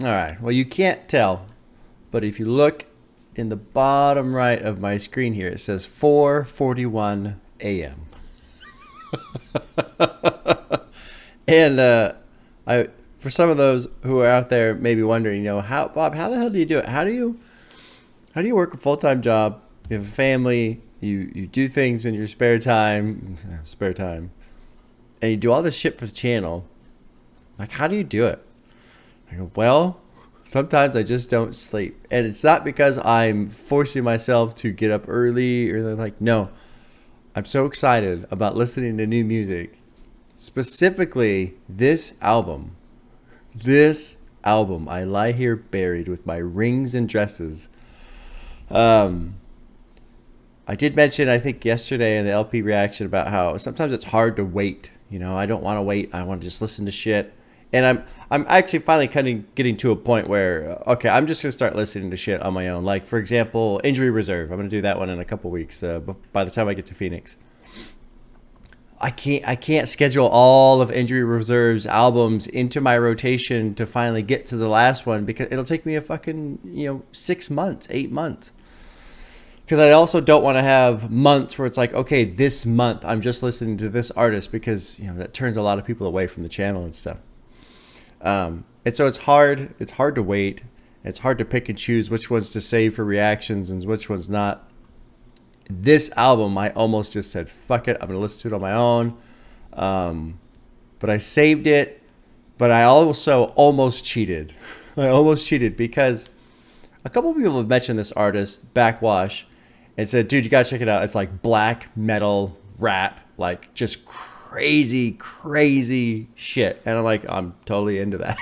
All right. Well, you can't tell, but if you look in the bottom right of my screen here, it says 4:41 a.m. And I, for some of those who are out there maybe wondering, how Bob, how the hell do you do it? How do you work a full-time job? You have a family. You do things in your spare time, and you do all this shit for the channel. Like, how do you do it? I go, well, sometimes I just don't sleep, and it's not because I'm forcing myself to get up early or like, no. I'm so excited about listening to new music, specifically this album. This album, I lie here buried with my rings and dresses. I did mention, I think yesterday in the LP reaction, about how sometimes it's hard to wait. I don't want to wait. I want to just listen to shit. And I'm actually finally kind of getting to a point where, okay, I'm just going to start listening to shit on my own. Like, for example, Injury Reserve. I'm going to do that one in a couple weeks by the time I get to Phoenix. I can't schedule all of Injury Reserve's albums into my rotation to finally get to the last one, because it'll take me a fucking 6 months, 8 months. Because I also don't want to have months where it's like, okay, this month I'm just listening to this artist, because that turns a lot of people away from the channel and stuff. And so it's hard to wait. It's hard to pick and choose which ones to save for reactions and which ones not. This album, I almost just said, fuck it, I'm going to listen to it on my own. But I saved it, but I also almost cheated. I almost cheated because a couple of people have mentioned this artist, Backxwash, and said, dude, you got to check it out. It's like black metal rap, like just crazy, crazy shit. And I'm like, I'm totally into that.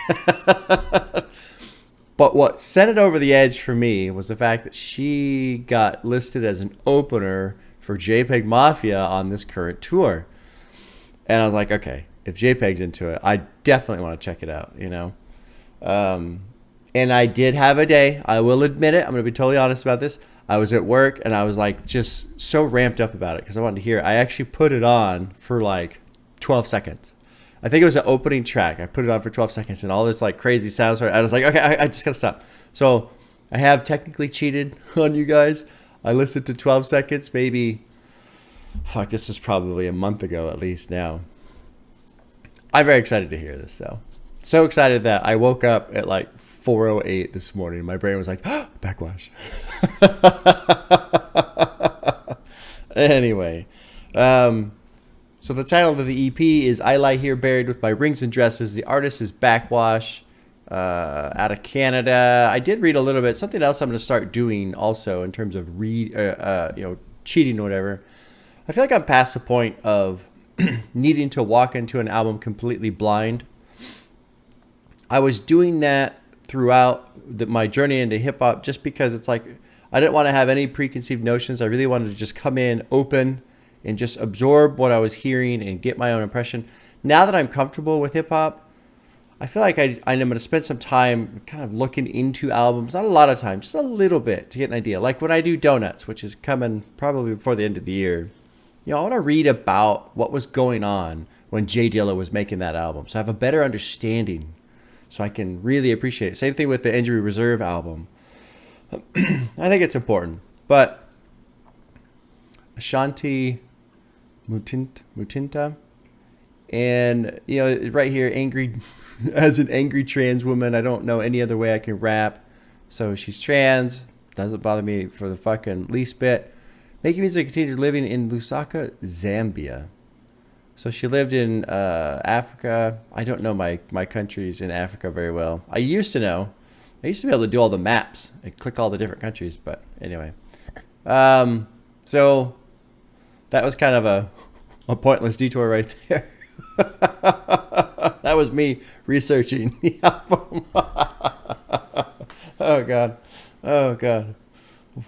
But what set it over the edge for me was the fact that she got listed as an opener for JPEG Mafia on this current tour. And I was like, okay, if JPEG's into it, I definitely want to check it out, And I did have a day. I will admit it. I'm going to be totally honest about this. I was at work and I was like just so ramped up about it because I wanted to hear it. I actually put it on for like 12 seconds. I think it was an opening track. I put it on for 12 seconds and all this like crazy sounds. I was like, okay, I just got to stop. So I have technically cheated on you guys. I listened to 12 seconds, maybe, this was probably a month ago at least now. I'm very excited to hear this though. So excited that I woke up at like 4:08 this morning. My brain was like, oh, Backxwash. Anyway, so the title of the EP is I Lie Here Buried with My Rings and Dresses. The artist is Backxwash, out of Canada. I did read a little bit. Something else I'm going to start doing also in terms of cheating or whatever. I feel like I'm past the point of needing to walk into an album completely blind. I was doing that throughout my journey into hip hop just because it's like I didn't want to have any preconceived notions. I really wanted to just come in open and just absorb what I was hearing and get my own impression. Now that I'm comfortable with hip hop, I feel like I'm going to spend some time kind of looking into albums. Not a lot of time, just a little bit to get an idea. Like when I do Donuts, which is coming probably before the end of the year, I want to read about what was going on when Jay Dilla was making that album, so I have a better understanding, so I can really appreciate it. Same thing with the Injury Reserve album. I think it's important. But Ashanti Mutinta, and right here, angry as an angry trans woman. I don't know any other way I can rap. So she's trans. Doesn't bother me for the fucking least bit. Making music, continued living in LUXAXA, Zambia. So she lived in Africa. I don't know my countries in Africa very well. I used to know. I used to be able to do all the maps and click all the different countries. But anyway. So that was kind of a pointless detour right there. That was me researching the album. Oh, God. Oh, God.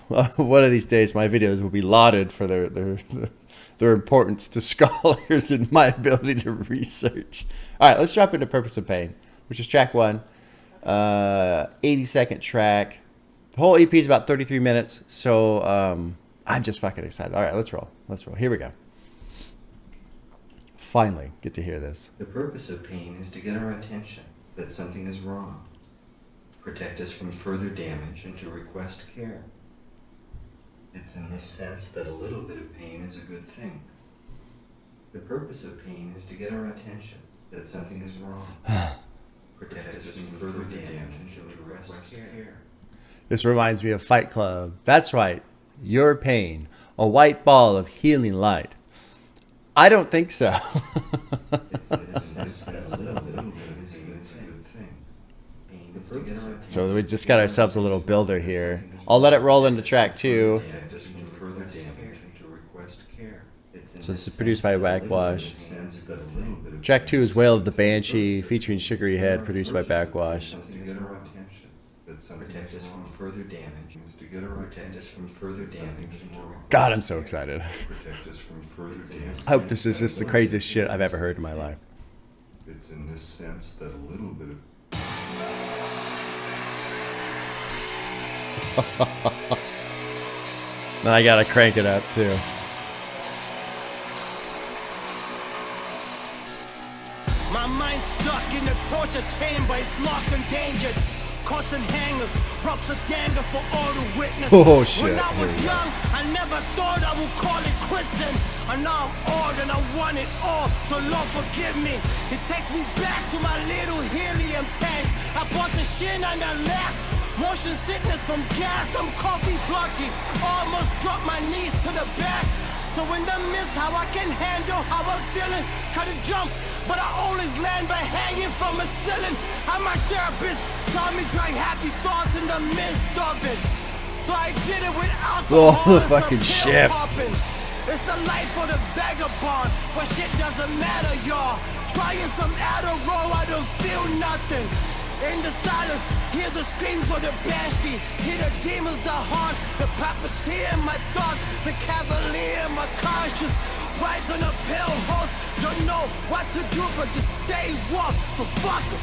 One of these days, my videos will be lauded for their importance to scholars and my ability to research. All right, let's drop into Purpose of Pain, which is track 1, 80-second track. The whole EP is about 33 minutes, so I'm just fucking excited. All right, let's roll. Here we go. Finally, get to hear this. The purpose of pain is to get our attention that something is wrong. protect us from further damage, and to request care. It's in this sense that a little bit of pain is a good thing. The purpose of pain is to get our attention that something is wrong. Protect us from further damage, and to request care. This reminds me of Fight Club. That's right. Your pain. A white ball of healing light. I don't think so. So we just got ourselves a little builder here. I'll let it roll into track 2. So this is produced by Backxwash. Track 2 is Wail of the Banshee featuring Sugary Head, produced by Backxwash. Protect us from further damage. Protect us from further damage. God, I'm so excited. I hope this is just the craziest shit I've ever heard in my life. It's in this sense that a little bit of... Then I gotta crank it up too. My mind's stuck in a torture chamber, it's locked and dangered. Constant hangers, props of danger for all to witness. Oh shit. When I was young, I never thought I would call it quits. And now I'm old and I want it all, so Lord forgive me. It takes me back to my little helium tank. I bought the shit and I left. Motion sickness from gas, I'm coffee blotchy. Almost dropped my knees to the back. So in the mist, how I can handle how I'm feeling. Cut a jump, but I always land by hanging from a ceiling. And my therapist taught me drag happy thoughts in the midst of it. So I did it with alcohol. Oh, the fucking shit. It's the life for the vagabond, but shit doesn't matter, y'all. Trying some Adderall, I don't feel nothing. In the silence, hear the screams of the banshee. Hear the demons, the heart, the puppeteer in my thoughts, the cavalier in my conscience. Rides on a pale horse, don't know what to do but just stay warm. So fuck them.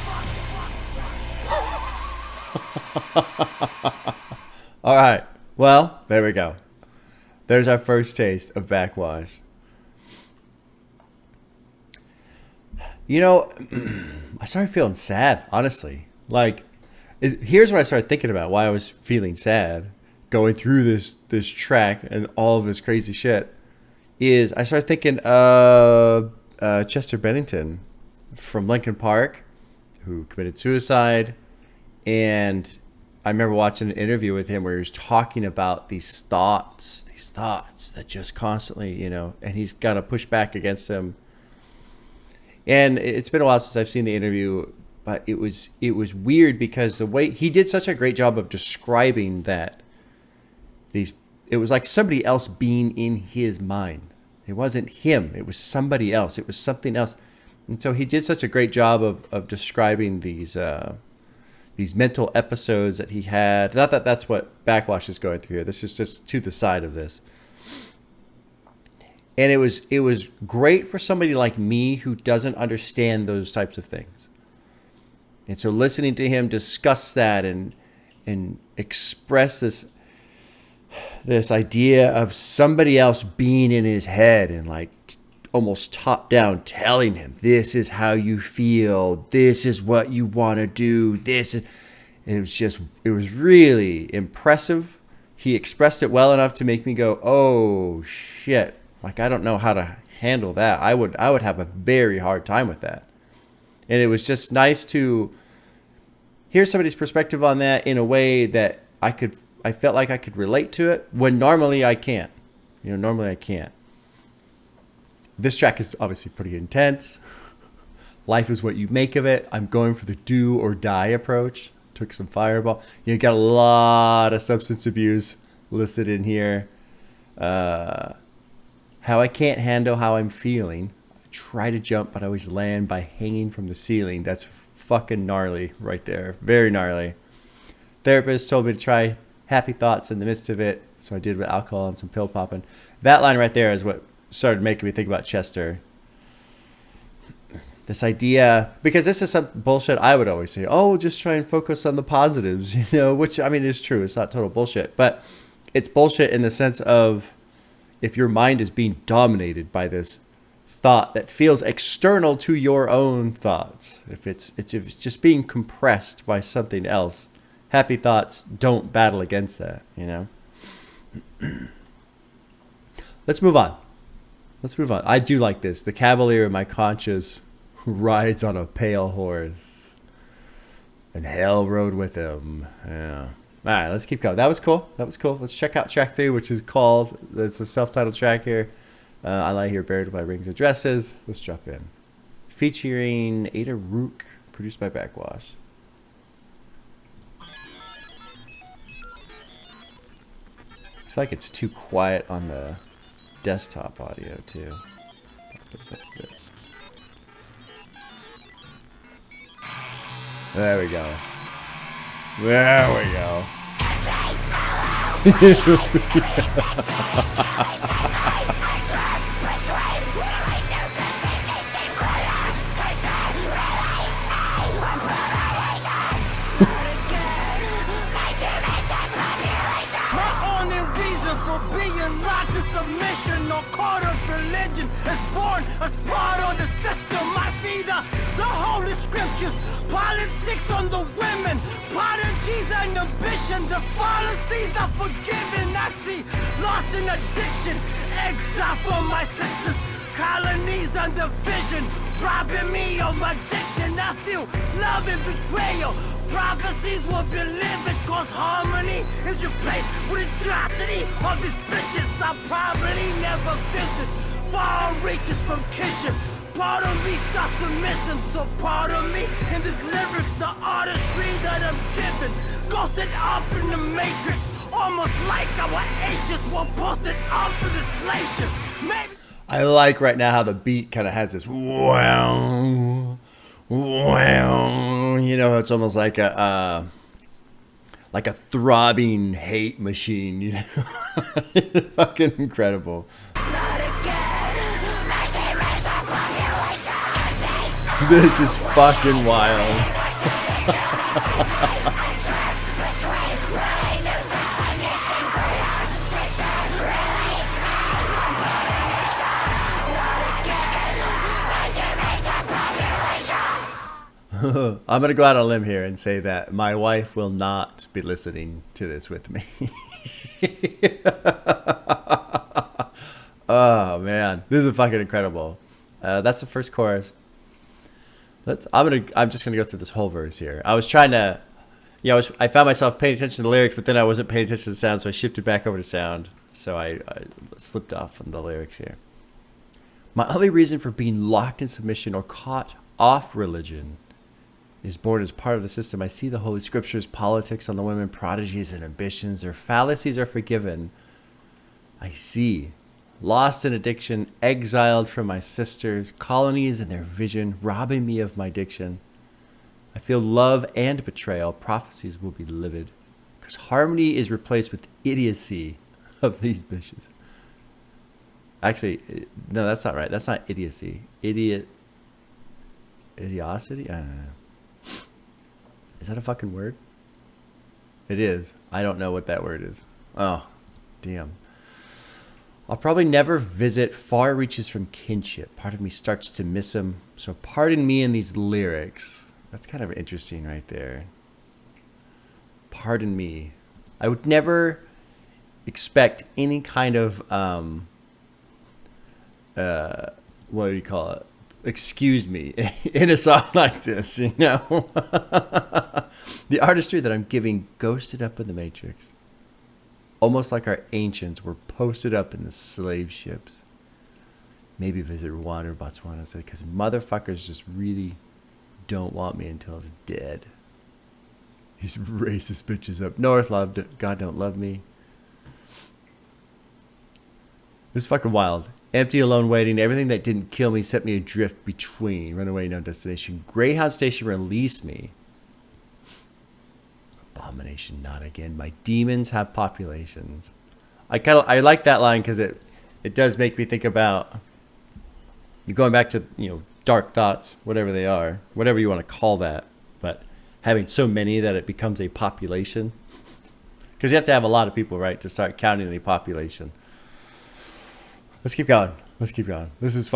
All right. Well, there we go. There's our first taste of Backxwash. You know, I started feeling sad, honestly. Like, here's what I started thinking about why I was feeling sad going through this track and all of this crazy shit. Is I started thinking of Chester Bennington from Linkin Park, who committed suicide. And I remember watching an interview with him where he was talking about these thoughts that just constantly, you know, and he's got to push back against them. And it's been a while since I've seen the interview, but it was weird because the way he did such a great job of describing that it was like somebody else being in his mind. It wasn't him. It was somebody else. It was something else. And so he did such a great job of describing these mental episodes that he had. Not that that's what Backxwash is going through here. This is just to the side of this. And it was great for somebody like me who doesn't understand those types of things. And so listening to him discuss that and express this idea of somebody else being in his head and like almost top down telling him, this is how you feel, this is what you want to do, it was really impressive. He expressed it well enough to make me go, oh shit. Like, I don't know how to handle that. I would have a very hard time with that. And it was just nice to hear somebody's perspective on that in a way that I felt like I could relate to it when normally I can't. You know, normally I can't. This track is obviously pretty intense. Life is what you make of it. I'm going for the do or die approach. Took some Fireball. You got a lot of substance abuse listed in here. How I can't handle how I'm feeling. I try to jump, but I always land by hanging from the ceiling. That's fucking gnarly right there. Very gnarly. Therapist told me to try happy thoughts in the midst of it. So I did with alcohol and some pill popping. That line right there is what started making me think about Chester. This idea, because this is some bullshit I would always say, oh, just try and focus on the positives, you know, which I mean is true. It's not total bullshit, but it's bullshit in the sense of if your mind is being dominated by this thought that feels external to your own thoughts, if it's just being compressed by something else, happy thoughts don't battle against that, you know? Let's move on. Let's move on. I do like this. The cavalier of my conscience rides on a pale horse, and hell rode with him. Yeah. All right, let's keep going. That was cool. That was cool. Let's check out track 3, which is called, it's a self-titled track here. I Lie Here Buried by Rings and Dresses. Let's jump in. Featuring Ada Rook, produced by Backxwash. I feel like it's too quiet on the desktop audio too. This up a bit. There we go. There we go. Submission or court of religion is born as part of the system. I see the holy scriptures, politics on the women, prodigies and ambition. The fallacies are forgiven. I see lost in addiction, exile from my sisters, colonies and division, robbing me of my diction. I feel love and betrayal. Prophecies will be living, cause harmony is replaced with atrocity of these bitches I probably never visit. Far reaches from kinship. Part of me starts to miss him, so part of me in these lyrics, the artistry that I'm given, ghosted up in the matrix, almost like our ashes were posted up in the slave ship. Maybe I like right now how the beat kind of has this wow. Wow, you know, it's almost like a throbbing hate machine, you know. Fucking incredible. This is fucking wild. I'm going to go out on a limb here and say that my wife will not be listening to this with me. Oh, man. This is fucking incredible. That's the first chorus. I'm just going to go through this whole verse here. I was trying to, I found myself paying attention to the lyrics, but then I wasn't paying attention to the sound, so I shifted back over to sound. So I slipped off on the lyrics here. My only reason for being locked in submission or caught off religion is born as part of the system. I see the Holy Scriptures, politics on the women, prodigies and ambitions. Their fallacies are forgiven. I see. Lost in addiction, exiled from my sisters, colonies and their vision, robbing me of my diction. I feel love and betrayal. Prophecies will be livid, because harmony is replaced with idiocy of these bitches. Actually, no, that's not right. That's not idiocy. Idiocity? I don't know. Is that a fucking word? It is. I don't know what that word is. Oh, damn. I'll probably never visit far reaches from kinship. Part of me starts to miss him. So pardon me in these lyrics. That's kind of interesting right there. Pardon me. I would never expect any kind of, what do you call it? Excuse me, in a song like this, you know? The artistry that I'm giving ghosted up in the Matrix. Almost like our ancients were posted up in the slave ships. Maybe visit Rwanda or Botswana, because motherfuckers just really don't want me until it's dead. These racist bitches up north, God don't love me. This is fucking wild. Empty, alone, waiting. Everything that didn't kill me set me adrift between. Runaway, no destination. Greyhound station, release me. Abomination, not again. My demons have populations. I like that line because it does make me think about you going back to, dark thoughts, whatever they are, whatever you want to call that, but having so many that it becomes a population. Because you have to have a lot of people, right, to start counting a population. Let's keep going. Let's keep going. This is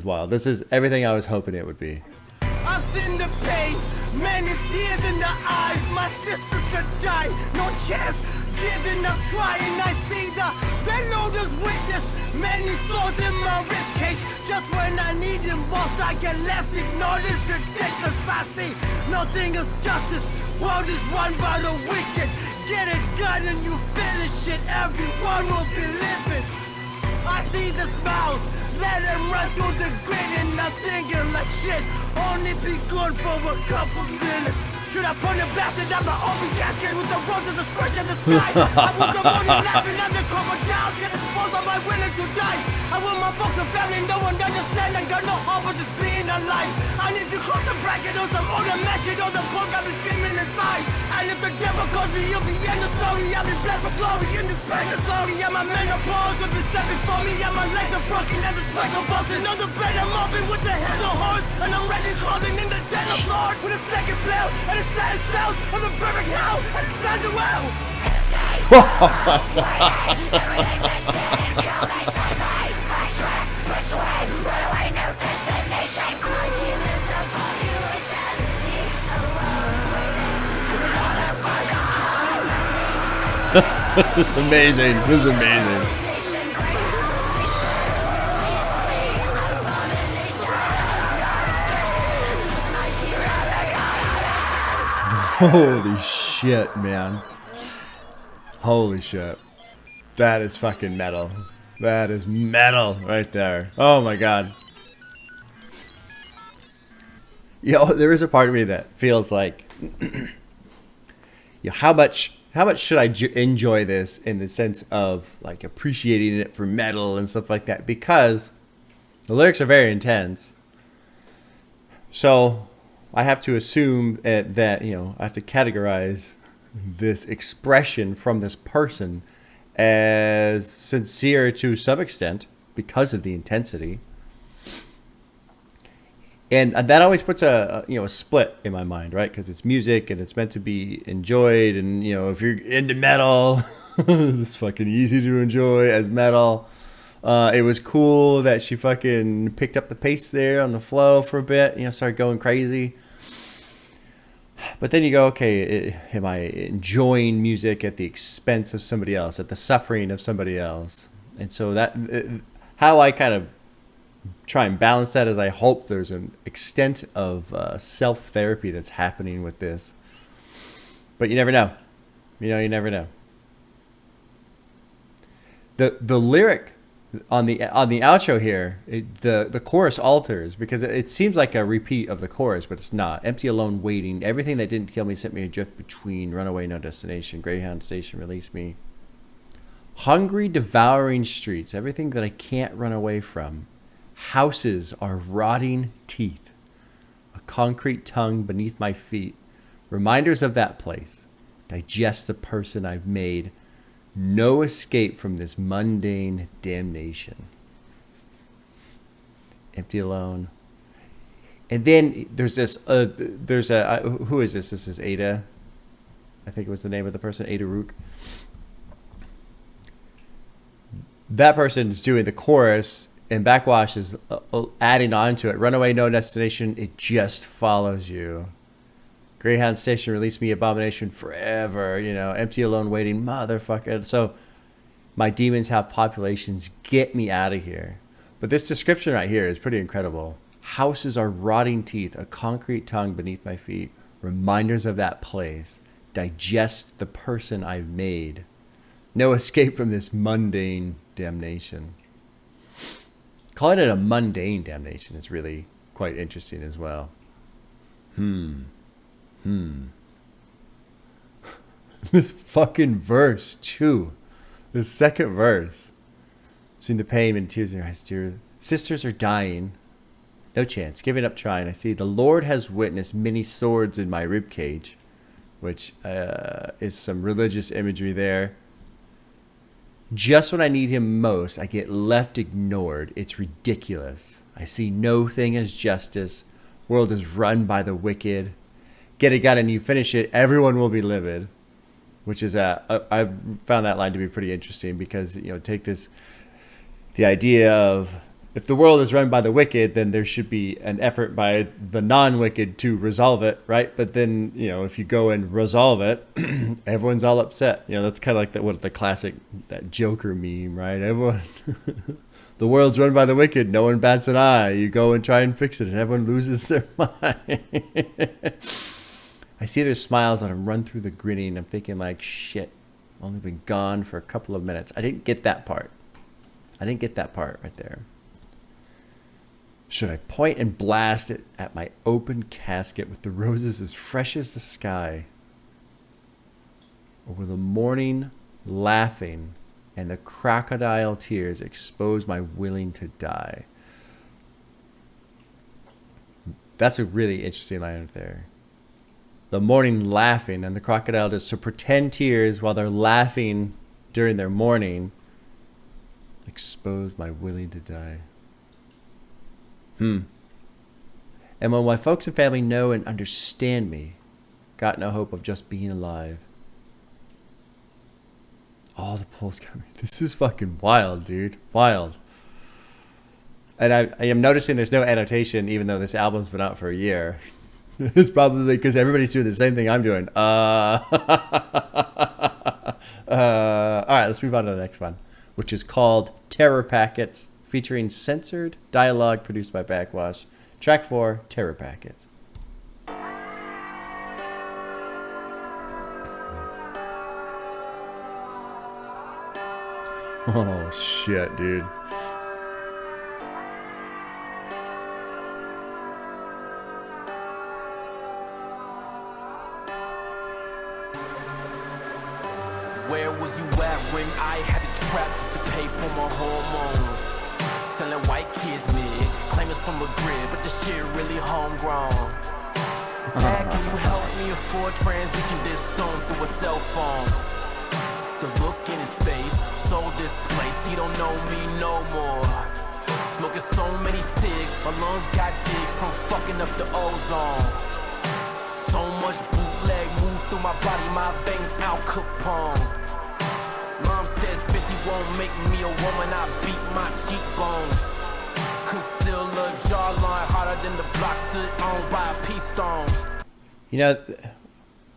wild. This is everything I was hoping it would be. I've seen the pain, many tears in the eyes. My my sisters to die. No chance, giving up, trying. I see the loaders witness. Many souls in my ribcage. Just when I need them most, I get left ignored. It's ridiculous. I see nothing is justice. World is run by the wicked. Get a gun and you finish it. Everyone will be living. I see the smiles. Let them run through the grid and I'm thinking like shit. Only be good for a couple minutes. Should I point a bastard at my open casket with the roses aspersion in the sky? I want the morning laughing and the cover down. Get exposed, am I willing to die? I want my folks and family, no one understand. I got no hope of just being alive. And if you close the bracket or some older mesh, you know the boss got me screaming inside. And if the devil calls me, you'll be in the story. I'll be blessed for glory in this purgatory. And my menopause will be set before me. And my legs are broken and the sweat goes busting on the bed. I'm mopping with the head of horse. And I'm ready clothing in the den of swords. With a snake and bell and a sad cells of the perfect hell. And it stands a well. This is amazing. This is amazing. Holy shit, man. Holy shit. That is fucking metal. That is metal right there. Oh my god. Yo, there is a part of me that feels like how much should I enjoy this in the sense of like appreciating it for metal and stuff like that, because the lyrics are very intense. So I have to assume that, you know, I have to categorize this expression from this person as sincere to some extent because of the intensity. And that always puts a split in my mind, right? Because it's music and it's meant to be enjoyed. And, you know, if you're into metal, it's fucking easy to enjoy as metal. It was cool that she fucking picked up the pace there on the flow for a bit, you know, started going crazy. But then you go, okay, am I enjoying music at the expense of somebody else, at the suffering of somebody else? And so that, how I kind of try and balance that is I hope there's an extent of self-therapy that's happening with this. But you never know. You know, you never know. The lyric on the outro here, the chorus alters because it seems like a repeat of the chorus, but it's not. Empty, alone, waiting. Everything that didn't kill me sent me adrift between. Runaway, no destination. Greyhound station, release me. Hungry, devouring streets. Everything that I can't run away from. Houses are rotting teeth. A concrete tongue beneath my feet. Reminders of that place. Digest the person I've made. No escape from this mundane damnation. Empty, alone. And then there's this, who is this? This is Ada. I think it was the name of the person, Ada Rook. That person's doing the chorus, and Backxwash is adding on to it. Runaway, no destination, it just follows you. Greyhound station, release me, abomination forever. You know, empty, alone, waiting, motherfucker. So my demons have populations. Get me out of here. But this description right here is pretty incredible. Houses are rotting teeth, a concrete tongue beneath my feet. Reminders of that place. Digest the person I've made. No escape from this mundane damnation. Calling it a mundane damnation is really quite interesting as well. This fucking verse, too. This second verse. Seeing the pain and tears in your eyes, dear. Sisters are dying. No chance. Giving up trying. I see the Lord has witnessed many swords in my ribcage, which is some religious imagery there. Just when I need him most, I get left ignored. It's ridiculous. I see no thing as justice. World is run by the wicked. Get it, got it, and you finish it, everyone will be livid. Which is, I found that line to be pretty interesting because, you know, take this, the idea of if the world is run by the wicked, then there should be an effort by the non-wicked to resolve it, right? But then, you know, if you go and resolve it, everyone's all upset. You know, that's kind of like the classic, that Joker meme, right? Everyone, the world's run by the wicked, no one bats an eye. You go and try and fix it, and everyone loses their mind. I see their smiles on them run through the grinning. I'm thinking like, shit, only been gone for a couple of minutes. I didn't get that part. I didn't get that part right there. Should I point and blast it at my open casket with the roses as fresh as the sky? Or will the morning laughing and the crocodile tears expose my willing to die? That's a really interesting line right there. The morning laughing and the crocodile does. So pretend tears while they're laughing during their mourning. Expose my willing to die. And when my folks and family know and understand me, got no hope of just being alive. All the polls coming. This is fucking wild, dude. Wild. And I am noticing there's no annotation, even though this album's been out for a year. It's probably because everybody's doing the same thing I'm doing. All right, let's move on to the next one, which is called Terror Packets, featuring censored dialogue produced by Backxwash. Track 4, Terror Packets. Oh, shit, dude. Where was you at when I had the traps to pay for my hormones? Selling white kids mid, claim it's from a grid, but the shit really homegrown. Dad, can you help me afford transition this song through a cell phone? The look in his face, so displaced, he don't know me no more. Smoking so many cigs, my lungs got digs from fucking up the ozone. So much bootleg move through my body, my veins Al Capone. Mom says, bitch, you won't make me a woman, I beat my cheekbones. Concealer, jawline, harder than the block stood on by a pea stone. You know,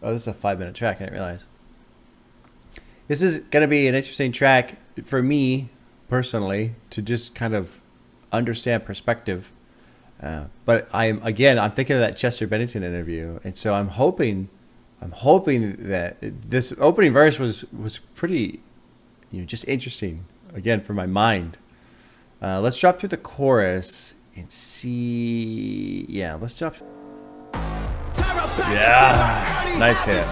oh, this is a 5-minute track, I didn't realize. This is going to be an interesting track for me, personally, to just kind of understand perspective. But I'm thinking of that Chester Bennington interview, and so I'm hoping that this opening verse was pretty, you know, just interesting again for my mind. Let's drop through the chorus and see. Yeah, let's drop. Yeah, nice hit.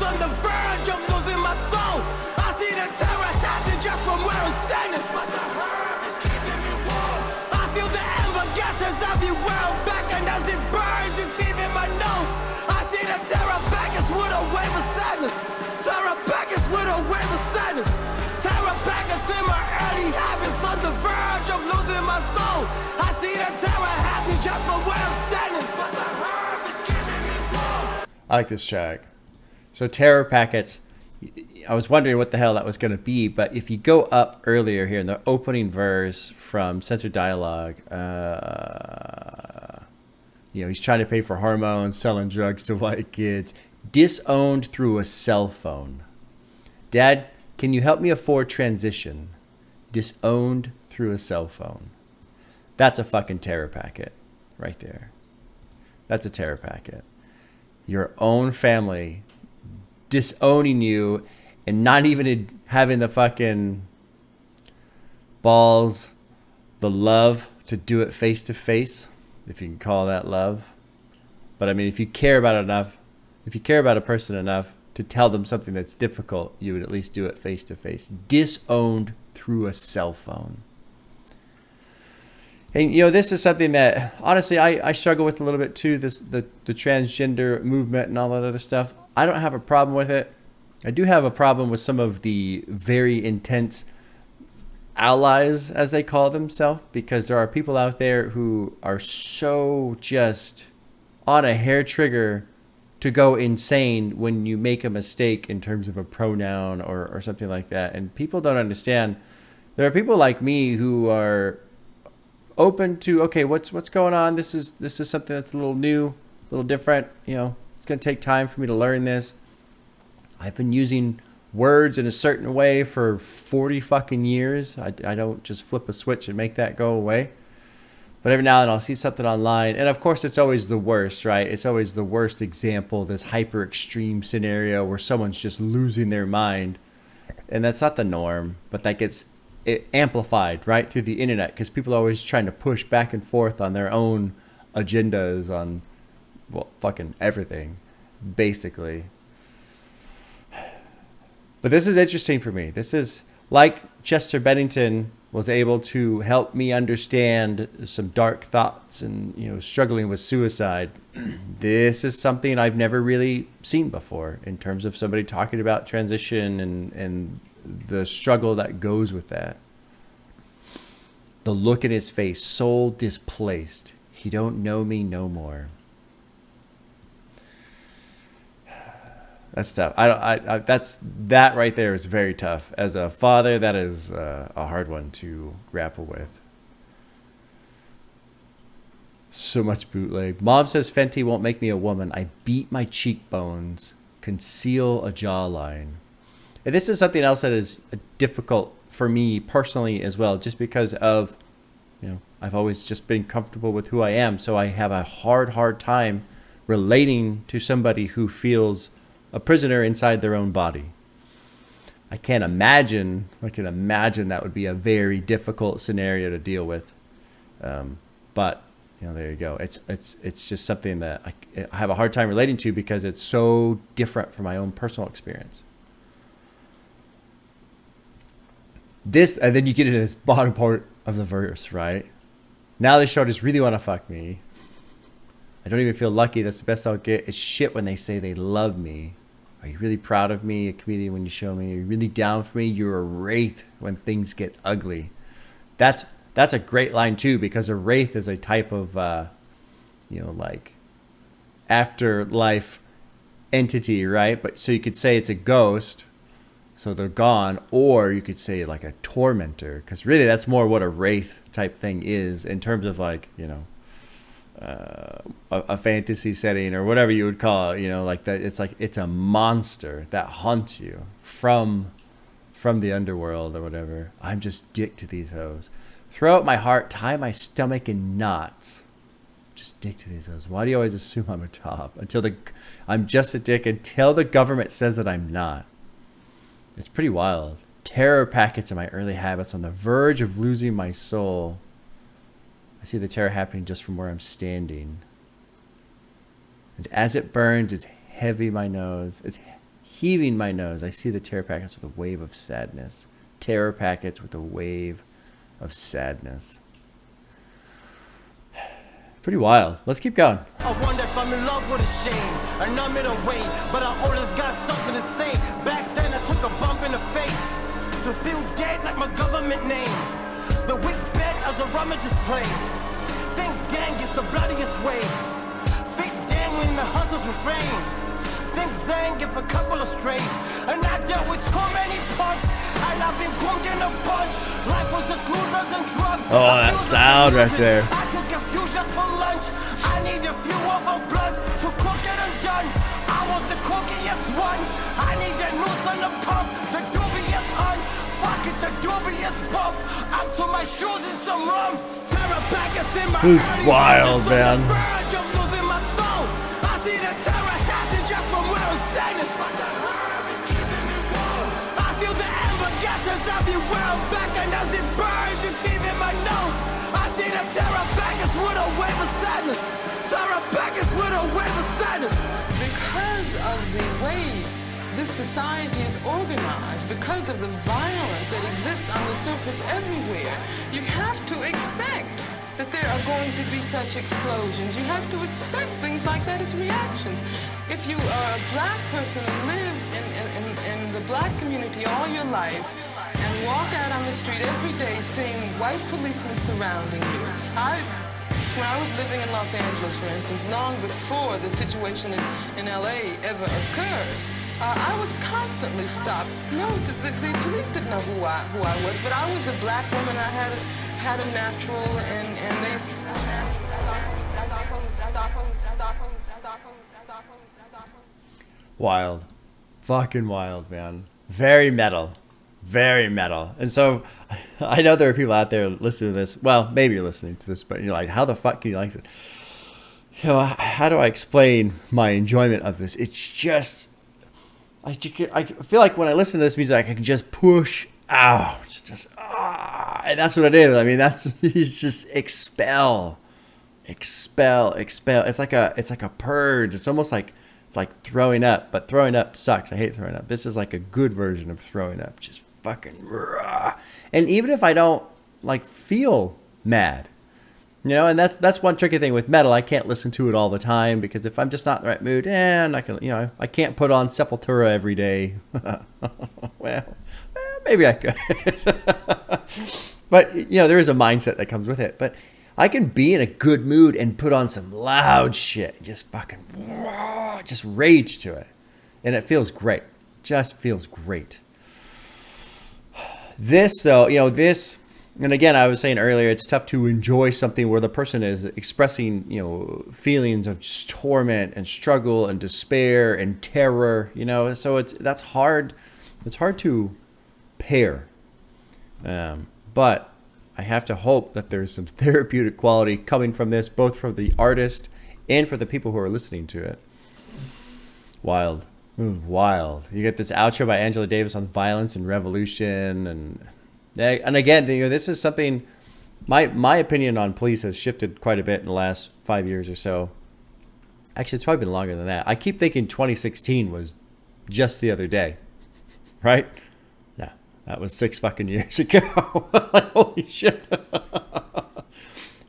I like this track. So Terror Packets, I was wondering what the hell that was going to be, but if you go up earlier here in the opening verse from Censored Dialogue, you know, he's trying to pay for hormones, selling drugs to white kids, disowned through a cell phone. Dad, can you help me afford transition? Disowned through a cell phone. That's a fucking terror packet right there. That's a terror packet. Your own family disowning you and not even having the fucking balls, the love to do it face to face, if you can call that love. But I mean, if you care about it enough, if you care about a person enough to tell them something that's difficult, you would at least do it face to face. Disowned through a cell phone. And, you know, this is something that, honestly, I struggle with a little bit, too, the transgender movement and all that other stuff. I don't have a problem with it. I do have a problem with some of the very intense allies, as they call themselves, because there are people out there who are so just on a hair trigger to go insane when you make a mistake in terms of a pronoun or something like that. And people don't understand. There are people like me who are open to, okay, what's going on? This is something that's a little new, a little different. You know, it's gonna take time for me to learn this. I've been using words in a certain way for 40 fucking years. I don't just flip a switch and make that go away. But every now and then I'll see something online, and of course it's always the worst, right? It's always the worst example, this hyper extreme scenario where someone's just losing their mind, and that's not the norm, but that gets amplified right through the internet because people are always trying to push back and forth on their own agendas on, well, fucking everything, basically. But this is interesting for me. This is like Chester Bennington was able to help me understand some dark thoughts and, you know, struggling with suicide. This is something I've never really seen before in terms of somebody talking about transition and the struggle that goes with that. The look in his face, soul displaced. He don't know me no more. That's tough. That right there is very tough. As a father, that is a hard one to grapple with. So much bootleg. Mom says Fenty won't make me a woman. I beat my cheekbones, conceal a jawline. And this is something else that is difficult for me personally as well, just because of, you know, I've always just been comfortable with who I am. So I have a hard time relating to somebody who feels a prisoner inside their own body. I can imagine that would be a very difficult scenario to deal with. But, you know, there you go. It's just something that I have a hard time relating to because it's so different from my own personal experience. This, and then you get into this bottom part of the verse, right? Now they just really want to fuck me. I don't even feel lucky. That's the best I'll get. It's shit when they say they love me. Are you really proud of me, a comedian, when you show me? Are you really down for me? You're a wraith when things get ugly. That's a great line too, because a wraith is a type of, you know, like afterlife entity, right? But so you could say it's a ghost, so they're gone, or you could say like a tormentor, because really that's more what a wraith type thing is in terms of, like, you know, a fantasy setting or whatever you would call it, you know, like that. It's like it's a monster that haunts you from the underworld or whatever. I'm just dick to these hoes. Throw out my heart, tie my stomach in knots. Just dick to these hoes. Why do you always assume I'm a top? I'm just a dick until the government says that I'm not. It's pretty wild. Terror packets of my early habits, on the verge of losing my soul. I see the terror happening just from where I'm standing. And as it burns, it's heavy my nose. It's heaving my nose. I see the terror packets with a wave of sadness. Terror packets with a wave of sadness. Pretty wild. Let's keep going. I wonder if I'm in love with a shame, and I'm in a way, but I always got something to say. Back then I took a bump in the face to feel dead like my government name. The wick bed as the rummages play. Think gang is the bloodiest way. Fake dangling the hunters refrain. Think Zang give a couple of strays. And I dealt with too many punks, and I've been groomed in a bunch. Life was just losers and drugs. Oh, that sound right there. I took a few just for lunch. I need a few of them bloods to cook it and done. I was the crookiest one. I need a noose on the pump, the dubious un. Fuck it, the dubious bump. Up to my shoes in some rum. Terror packets in my This is wild, man. verge of losing my soul. I see the terror happen just from where I'm standing. But the herb is keeping me warm. I feel the amber gases everywhere I'm back, and as it burns, it's leaving my nose. I see the terror packets with a wave of sadness. Terror packets with a wave of sadness. Because of the way this society is organized, because of the violence that exists on the surface everywhere, you have to expect that there are going to be such explosions. You have to expect things like that as reactions. If you are a black person and live in the black community all your life and walk out on the street every day seeing white policemen surrounding you, when I was living in Los Angeles, for instance, long before the situation in LA ever occurred, I was constantly stopped. No, the police didn't know who I was, but I was a black woman. I had a natural and they Wild. Fucking wild, man. Very metal. Very metal. And so I know there are people out there listening to this. Well, maybe you're listening to this, but you're like, how the fuck can you like it? You know, how do I explain my enjoyment of this? It's just, I feel like when I listen to this music, I can just push out. Just, and that's what it is. I mean, it's just expel. It's like a purge. It's almost like, it's like throwing up, but throwing up sucks. I hate throwing up. This is like a good version of throwing up. Just fucking, and even if I don't like feel mad, you know, and that's one tricky thing with metal. I can't listen to it all the time because if I'm just not in the right mood, I'm not gonna, you know, I can't put on Sepultura every day. well, maybe I could. But, you know, there is a mindset that comes with it. But I can be in a good mood and put on some loud shit. Just fucking, just rage to it. And it feels great. Just feels great. This, though, you know, this, and again, I was saying earlier, it's tough to enjoy something where the person is expressing, you know, feelings of just torment and struggle and despair and terror, you know. So that's hard. It's hard to pair. But I have to hope that there's some therapeutic quality coming from this, both for the artist and for the people who are listening to it. Wild. Wild. You get this outro by Angela Davis on violence and revolution, and again, you know, this is something. My opinion on police has shifted quite a bit in the last 5 years or so. Actually, it's probably been longer than that. I keep thinking 2016 was just the other day, right? No, that was 6 fucking years ago. Holy shit!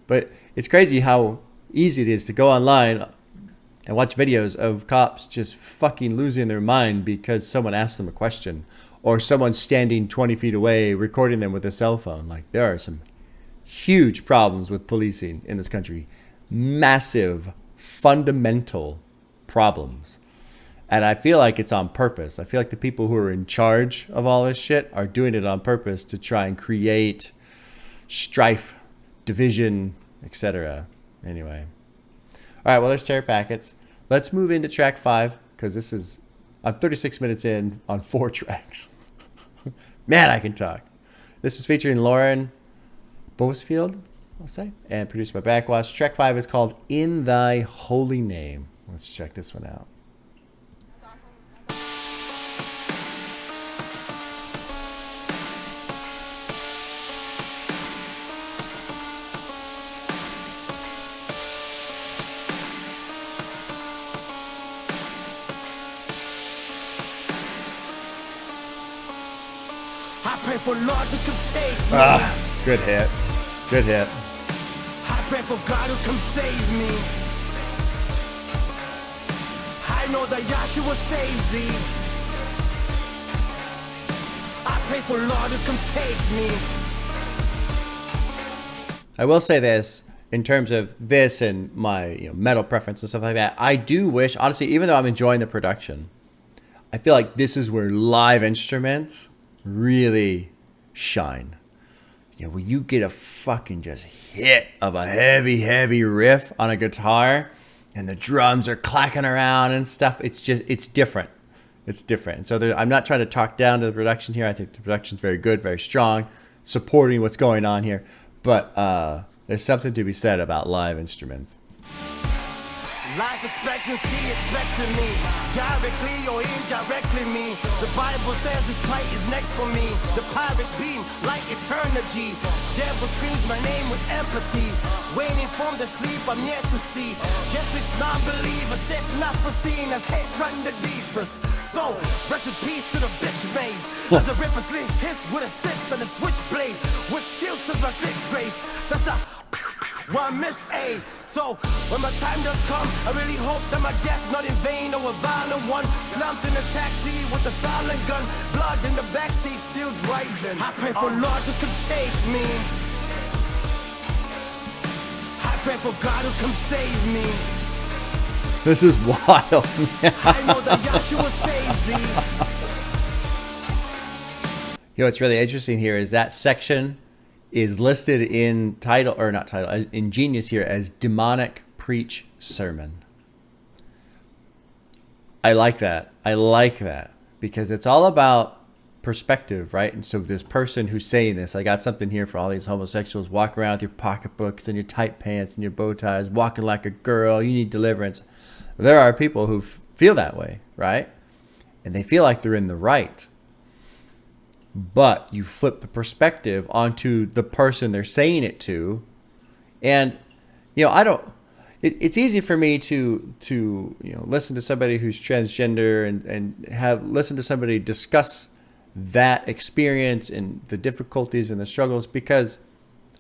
But it's crazy how easy it is to go online and watch videos of cops just fucking losing their mind because someone asked them a question, or someone standing 20 feet away recording them with a cell phone. Like, there are some huge problems with policing in this country. Massive, fundamental problems. And I feel like it's on purpose. I feel like the people who are in charge of all this shit are doing it on purpose to try and create strife, division, etc. Anyway. All right, well, there's Terror Packets. Let's move into track 5, because this is, I'm 36 minutes in on 4 tracks. Man, I can talk. This is featuring Lauren Boasfield, I'll say, and produced by Backxwash. Track 5 is called In Thy Holy Name. Let's check this one out. For Lord to come save me. Good hit. Good hit. I pray for God to come save me. I know that Yahshua saves thee. I pray for Lord to come take me. I will say this, in terms of this and my metal preference and stuff like that, I do wish, honestly, even though I'm enjoying the production, I feel like this is where live instruments really shine. You know, when you get a fucking just hit of a heavy riff on a guitar and the drums are clacking around and stuff, it's different. It's different. So I'm not trying to talk down to the production here. I think the production's very good, very strong, supporting what's going on here. But there's something to be said about live instruments. Life expectancy expecting me, directly or indirectly me. The Bible says this plight is next for me. The pirates beam like eternity. Devil screams my name with empathy. Waiting from the sleep I'm yet to see. Just which non-believers, if not foreseen, as hate run the deepest. So, rest in peace to the bitch made. As the ripper sling hits with a sip and a switchblade, which still took my fifth grade. That's the one miss A. So, when my time does come, I really hope that my death not in vain or a violent one. Slumped in a taxi with a silent gun, blood in the backseat, still driving. I pray for Lord to come take me. I pray for God to come save me. This is wild. I know that Yahshua saves thee. You know what's really interesting here is that section is listed in title, or not title, in Genius here as demonic preach sermon. I like that. I like that because it's all about perspective, right? And so this person who's saying this, I got something here for all these homosexuals, walk around with your pocketbooks and your tight pants and your bow ties, walking like a girl, you need deliverance. There are people who feel that way, right? And they feel like they're in the right. But you flip the perspective onto the person they're saying it to. And, you know, it's easy for me to listen to somebody who's transgender and listen to somebody discuss that experience and the difficulties and the struggles, because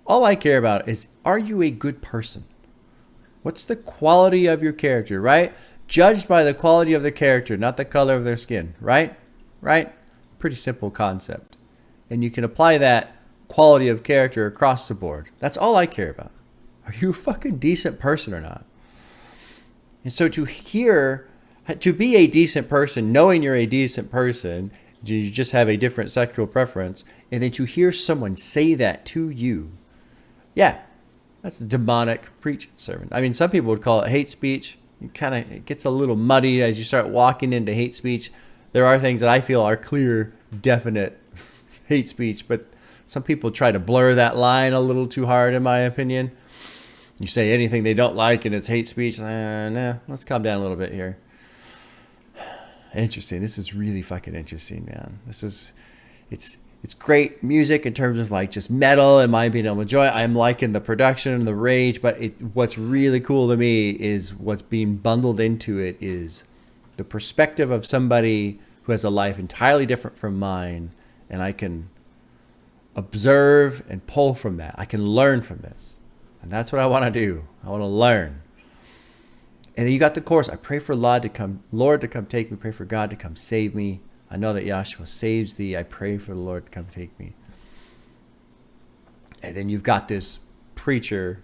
all I care about is, are you a good person? What's the quality of your character, right? Judged by the quality of the character, not the color of their skin, right? Right? Pretty simple concept. And you can apply that quality of character across the board. That's all I care about. Are you a fucking decent person or not? And so to be a decent person, knowing you're a decent person, you just have a different sexual preference, and then to hear someone say that to you, yeah, that's a demonic preach sermon. I mean, some people would call it hate speech. It gets a little muddy as you start walking into hate speech. There are things that I feel are clear, definite hate speech, but some people try to blur that line a little too hard, in my opinion. You say anything they don't like and it's hate speech. Nah, let's calm down a little bit here. Interesting. This is really fucking interesting, man. It's great music in terms of like just metal and my being able to enjoy it. I'm liking the production and the rage, but what's really cool to me is what's being bundled into it is the perspective of somebody who has a life entirely different from mine, and I can observe and pull from that. I can learn from this. And that's what I want to do. I want to learn. And then you got the chorus. I pray for Lord to come take me. Pray for God to come save me. I know that Yahshua saves thee. I pray for the Lord to come take me. And then you've got this preacher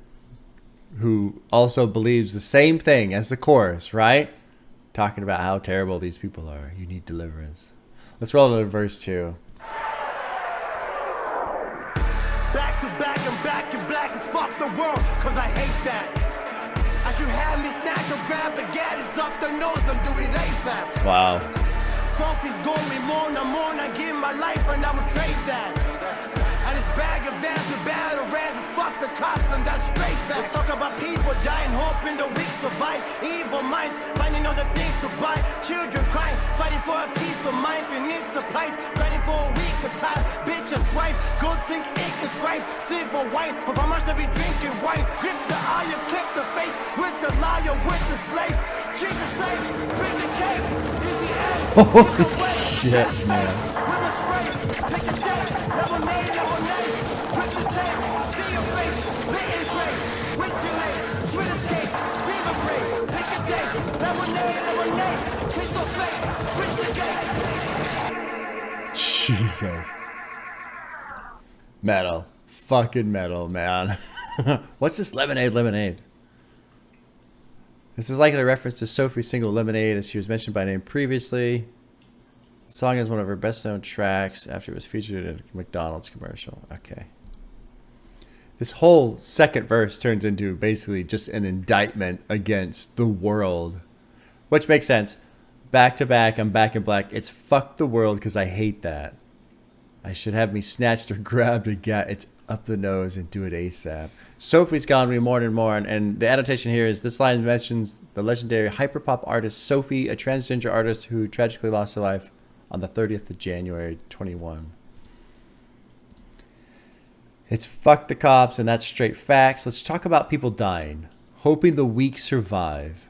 who also believes the same thing as the chorus, right? Talking about how terrible these people are. You need deliverance. Let's roll into verse 2. Back to back and back and black as fuck the world, cause I hate that. As you have me snatch or grab the gadgets up the nose, I'm doing ASAP. Wow. Sophie's going more I give my life and I would trade that. And this bag of ass with battle rats is fuck the cops and that's straight facts. Let's talk about people dying, hoping the weak survive. Evil minds finding other things to buy. Children crying, fighting for a peace of mind. If you need supplies, ready for a week of time. Bitches thrive, gold sink, ink and scribe. Sleep for wine, of how much they be drinking wine. Grip the eye, clip the face with the liar, with the slaves. Jesus saves, bring the cake. Holy shit, man. Jesus. Metal. Fucking metal, man. What's this lemonade? This is like the reference to Sophie's single Lemonade, as she was mentioned by name previously. The song is one of her best known tracks after it was featured in a McDonald's commercial. Okay. This whole second verse turns into basically just an indictment against the world, which makes sense. Back to back, I'm back in black. It's fuck the world because I hate that. I should have me snatched or grabbed and get it's up the nose and do it ASAP. Sophie's gone, we mourn and mourn. And the annotation here is this line mentions the legendary hyperpop artist Sophie, a transgender artist who tragically lost her life on the 30th of January 21. It's fuck the cops, and that's straight facts. Let's talk about people dying, hoping the weak survive.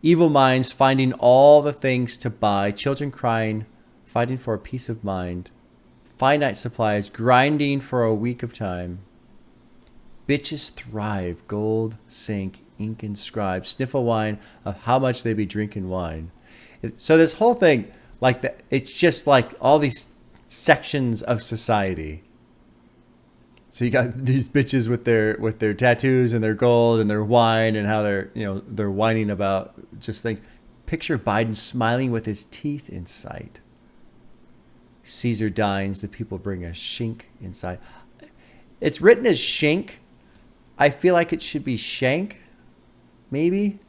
Evil minds finding all the things to buy, children crying, fighting for a peace of mind, finite supplies, grinding for a week of time. Bitches thrive, gold, sink, ink, and scribe, sniff a wine of how much they be drinking wine. So this whole thing, like that, it's just like all these sections of society. So you got these bitches with their tattoos and their gold and their wine and how they're whining about just things. Picture Biden smiling with his teeth in sight. Caesar dines, the people bring a shink inside. It's written as Shank. I feel like it should be Shank. Maybe.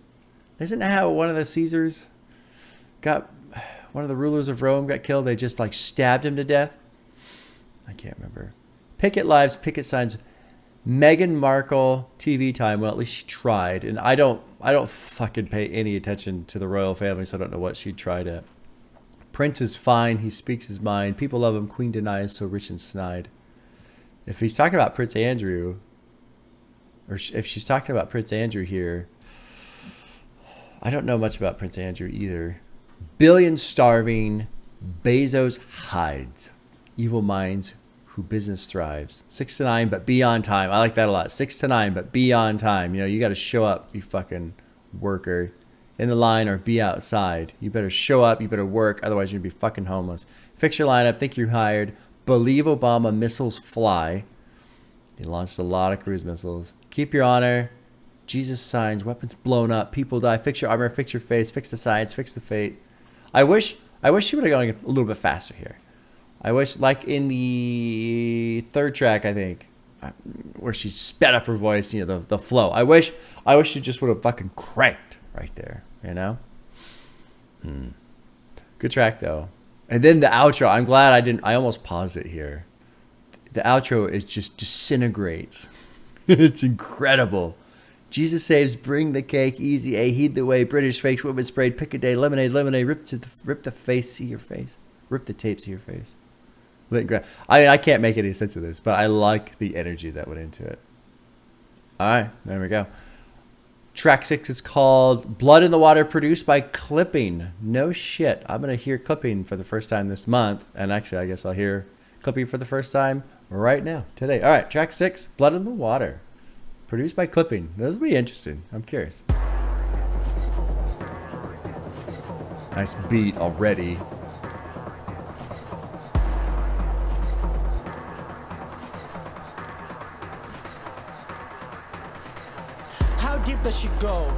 Isn't that how one of the Caesars got, one of the rulers of Rome got killed? They just like stabbed him to death. I can't remember. Picket lives, picket signs. Meghan Markle TV time. Well, at least she tried. And I don't fucking pay any attention to the royal family, so I don't know what she tried at. Prince is fine. He speaks his mind. People love him. Queen denies, so rich and snide. If he's talking about Prince Andrew, or if she's talking about Prince Andrew here, I don't know much about Prince Andrew either. Billion starving, Bezos hides. Evil minds who business thrives. 6 to 9, but be on time. I like that a lot. 6 to 9, but be on time. You know, you got to show up, you fucking worker. In the line or be outside. You better show up. You better work. Otherwise, you're going to be fucking homeless. Fix your lineup. Think you're hired. Believe Obama. Missiles fly. He launched a lot of cruise missiles. Keep your honor. Jesus signs. Weapons blown up. People die. Fix your armor. Fix your face. Fix the science. Fix the fate. I wish she would have gone a little bit faster here. I wish, like in the third track, I think, where she sped up her voice, you know, the flow. I wish she just would have fucking cranked right there, you know? Good track, though. And then the outro. I'm glad I almost paused it here. The outro is just disintegrates. It's incredible. Jesus saves, bring the cake, easy A, heed the way, British fakes, women sprayed, pick a day, lemonade, rip the face, see your face, rip the tape, see your face. I mean, I can't make any sense of this, but I like the energy that went into it. All right, there we go. Track 6 is called Blood in the Water, produced by Clipping. No shit. I'm going to hear Clipping for the first time this month. And actually, I guess I'll hear Clipping for the first time right now, today. All right, track 6, Blood in the Water, produced by Clipping. This will be interesting. I'm curious. Nice beat already. How deep does she go?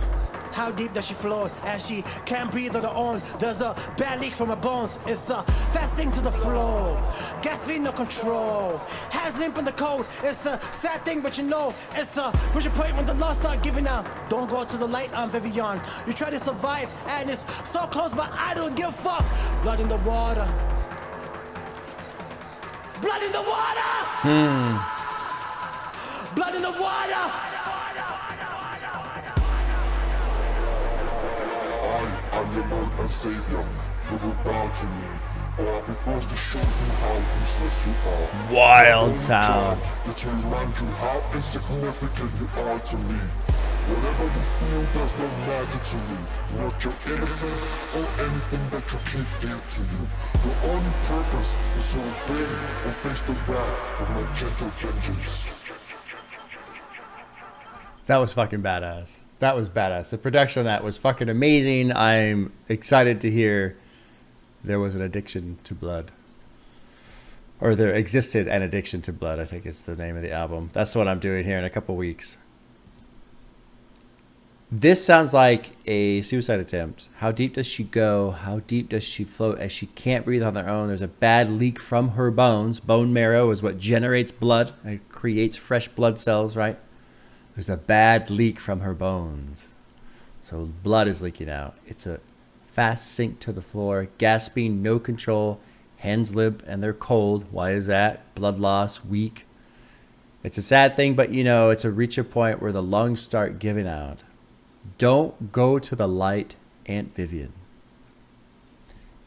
How deep does she float as she can't breathe on her own? There's a bad leak from her bones. It's a fast thing to the flow. Gasping, no control. Hands limp in the cold. It's a sad thing, but you know it's a pushing point when the lost start giving up. Don't go to the light, I'm Vivian. You try to survive, and it's so close, but I don't give a fuck. Blood in the water. Blood in the water. Blood in the water. I'm your Lord and Savior. You will bow to me. Or I'll be forced to show you how useless you are. Wild sound. It's to remind you how insignificant you are to me. Whatever you feel does no matter to me. Not your innocence or anything that you keep dear to you. Your only purpose is to obey and face the wrath of my gentle vengeance. That was fucking badass. That was badass. The production on that was fucking amazing. I'm excited to hear there was an addiction to blood. Or there existed an addiction to blood, I think is the name of the album. That's what I'm doing here in a couple weeks. This sounds like a suicide attempt. How deep does she go? How deep does she float as she can't breathe on her own? There's a bad leak from her bones. Bone marrow is what generates blood. It creates fresh blood cells, right? There's a bad leak from her bones. So blood is leaking out. It's a fast sink to the floor. Gasping, no control. Hands limp and they're cold. Why is that? Blood loss, weak. It's a sad thing, but you know, it's a reach a point where the lungs start giving out. Don't go to the light, Aunt Vivian.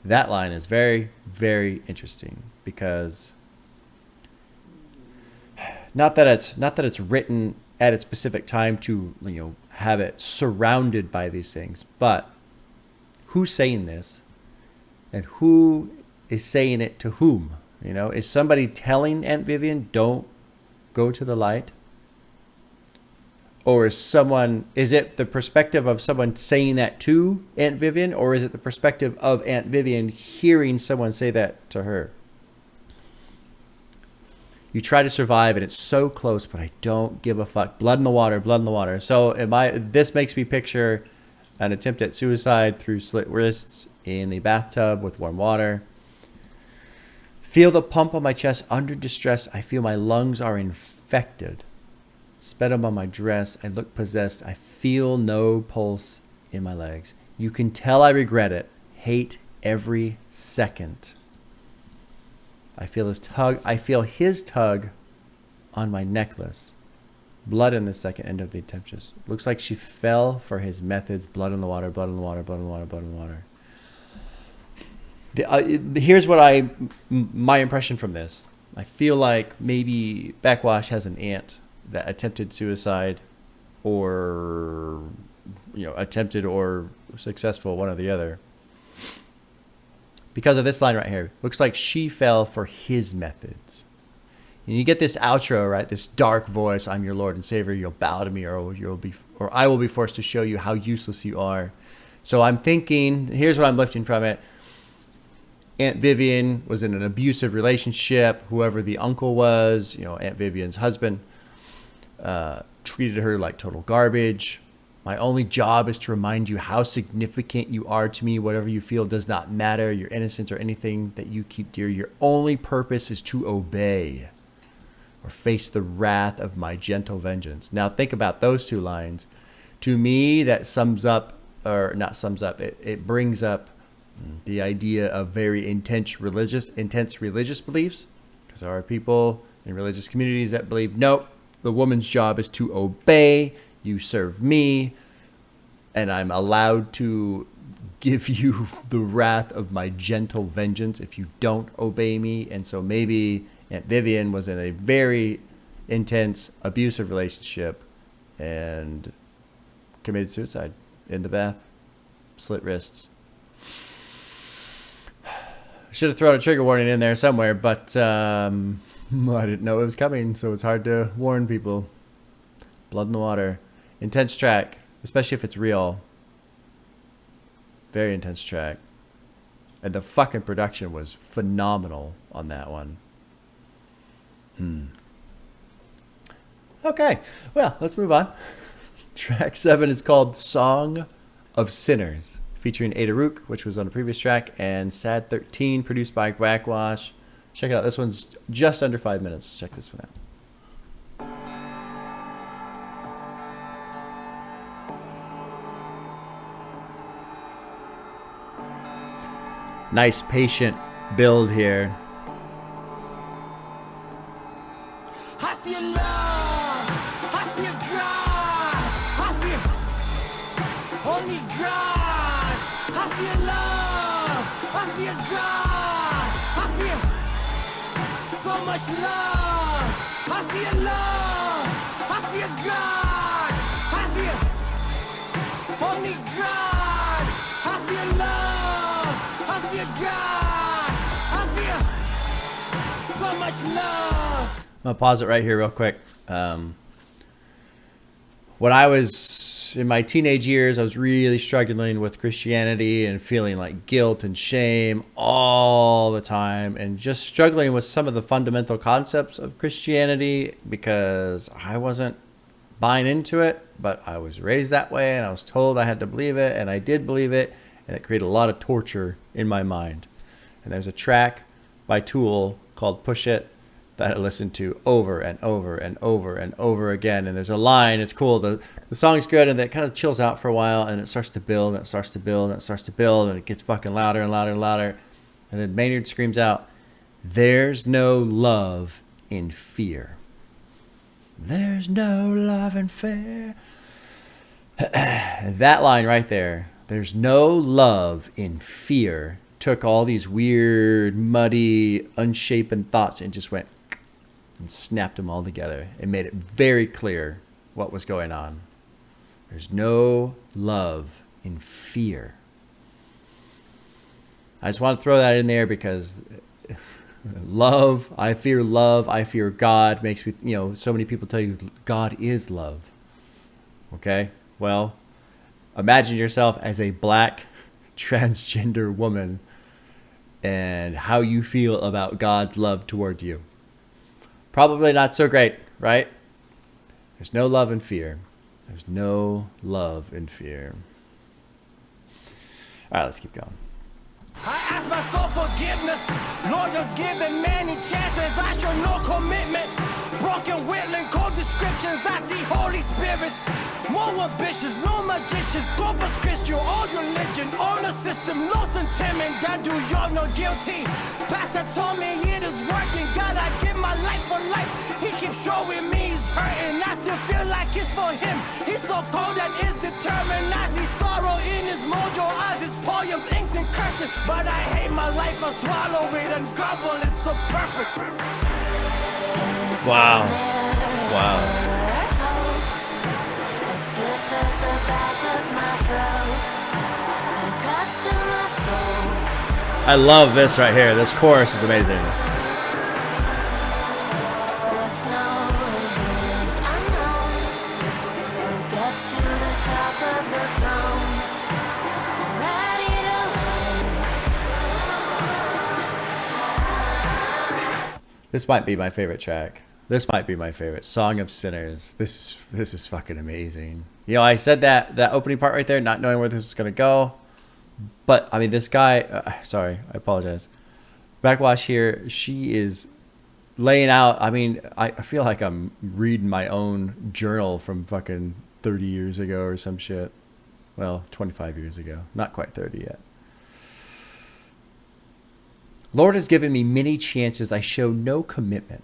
That line is very, very interesting because not that it's written at a specific time to, you know, have it surrounded by these things, but who's saying this and who is saying it to whom? You know, is somebody telling Aunt Vivian don't go to the light? Or is it the perspective of someone saying that to Aunt Vivian, or is it the perspective of Aunt Vivian hearing someone say that to her? You try to survive, and it's so close, but I don't give a fuck. Blood in the water, blood in the water. So this makes me picture an attempt at suicide through slit wrists in a bathtub with warm water. Feel the pump on my chest under distress. I feel my lungs are in infected. Sputum on my dress. I look possessed. I feel no pulse in my legs. You can tell I regret it. Hate every second. I feel his tug. I feel his tug on my necklace. Blood in the second end of the attempts. Looks like she fell for his methods. Blood in the water, blood in the water, blood in the water, blood in the water. Here's what my impression from this. I feel like maybe Backxwash has an aunt that attempted suicide, or attempted or successful, one or the other. Because of this line right here. Looks like she fell for his methods. And you get this outro, right? This dark voice, I'm your Lord and Savior, you'll bow to me, or I will be forced to show you how useless you are. So I'm thinking, here's what I'm lifting from it. Aunt Vivian was in an abusive relationship. Whoever the uncle was, Aunt Vivian's husband, treated her like total garbage. My only job is to remind you how significant you are to me. Whatever you feel does not matter. Your innocence or anything that you keep dear. Your only purpose is to obey or face the wrath of my gentle vengeance. Now think about those two lines. To me, that sums up, or not sums up, it brings up the idea of very intense religious beliefs. Because there are people in religious communities that believe, nope, the woman's job is to obey. You serve me, and I'm allowed to give you the wrath of my gentle vengeance if you don't obey me. And so maybe Aunt Vivian was in a very intense, abusive relationship and committed suicide in the bath, slit wrists. Should have thrown a trigger warning in there somewhere, but I didn't know it was coming, so it's hard to warn people. Blood in the water. Intense track, especially if it's real. Very intense track. And the fucking production was phenomenal on that one. Okay, well, let's move on. Track 7 is called Song of Sinners, featuring Ada Rook, which was on the previous track, and Sad 13, produced by Backxwash. Check it out. This one's just under 5 minutes. Check this one out. Nice patient build here. I feel love, I feel God, I feel only God. I feel love, I feel God, I feel so much love. I feel love, I feel God, I feel only God. I feel love, I feel God, I feel so much love. I'm going to pause it right here real quick. When I was in my teenage years, I was really struggling with Christianity and feeling like guilt and shame all the time, and just struggling with some of the fundamental concepts of Christianity because I wasn't buying into it, but I was raised that way and I was told I had to believe it, and I did believe it, and it created a lot of torture in my mind. And there's a track by Tool called Push It that I listened to over and over and over and over again. And there's a line, it's cool, the song's good, and then it kind of chills out for a while, and it starts to build, and it starts to build, and it starts to build, and it gets fucking louder and louder and louder. And then Maynard screams out, "There's no love in fear. There's no love in fear." That line right there, "There's no love in fear," took all these weird, muddy, unshapen thoughts and just went and snapped them all together and made it very clear what was going on. There's no love in fear. I just want to throw that in there because love, I fear God, makes me, so many people tell you God is love. Okay? Well, imagine yourself as a black transgender woman and how you feel about God's love toward you. Probably not so great, right? There's no love in fear. There's no love in fear. All right, let's keep going. I ask myself forgiveness. Lord has given many chances. I show no commitment. broken, whittling, cold descriptions. I see Holy Spirits, more ambitious, no magicians, corpus Christian, all religion, all the system, lost and timid. God, do you no guilty? Pastor told me it is working. God, I give my life for life. He keeps showing me he's hurting. I still feel like it's for him. He's so cold and is determined. I see sorrow in his mojo, eyes, his poems inked and cursive. But I hate my life, I swallow it and gobble. It's so perfect. Wow. Wow. I love this right here. This chorus is amazing. This might be my favorite track. This might be my favorite. Song of Sinners. This is fucking amazing. You know, I said that opening part right there, not knowing where this was gonna go. But I mean, this guy. Sorry, I apologize. Backxwash here. She is laying out. I mean, I feel like I'm reading my own journal from fucking 30 years ago or some shit. Well, 25 years ago. Not quite 30 yet. Lord has given me many chances. I show no commitment.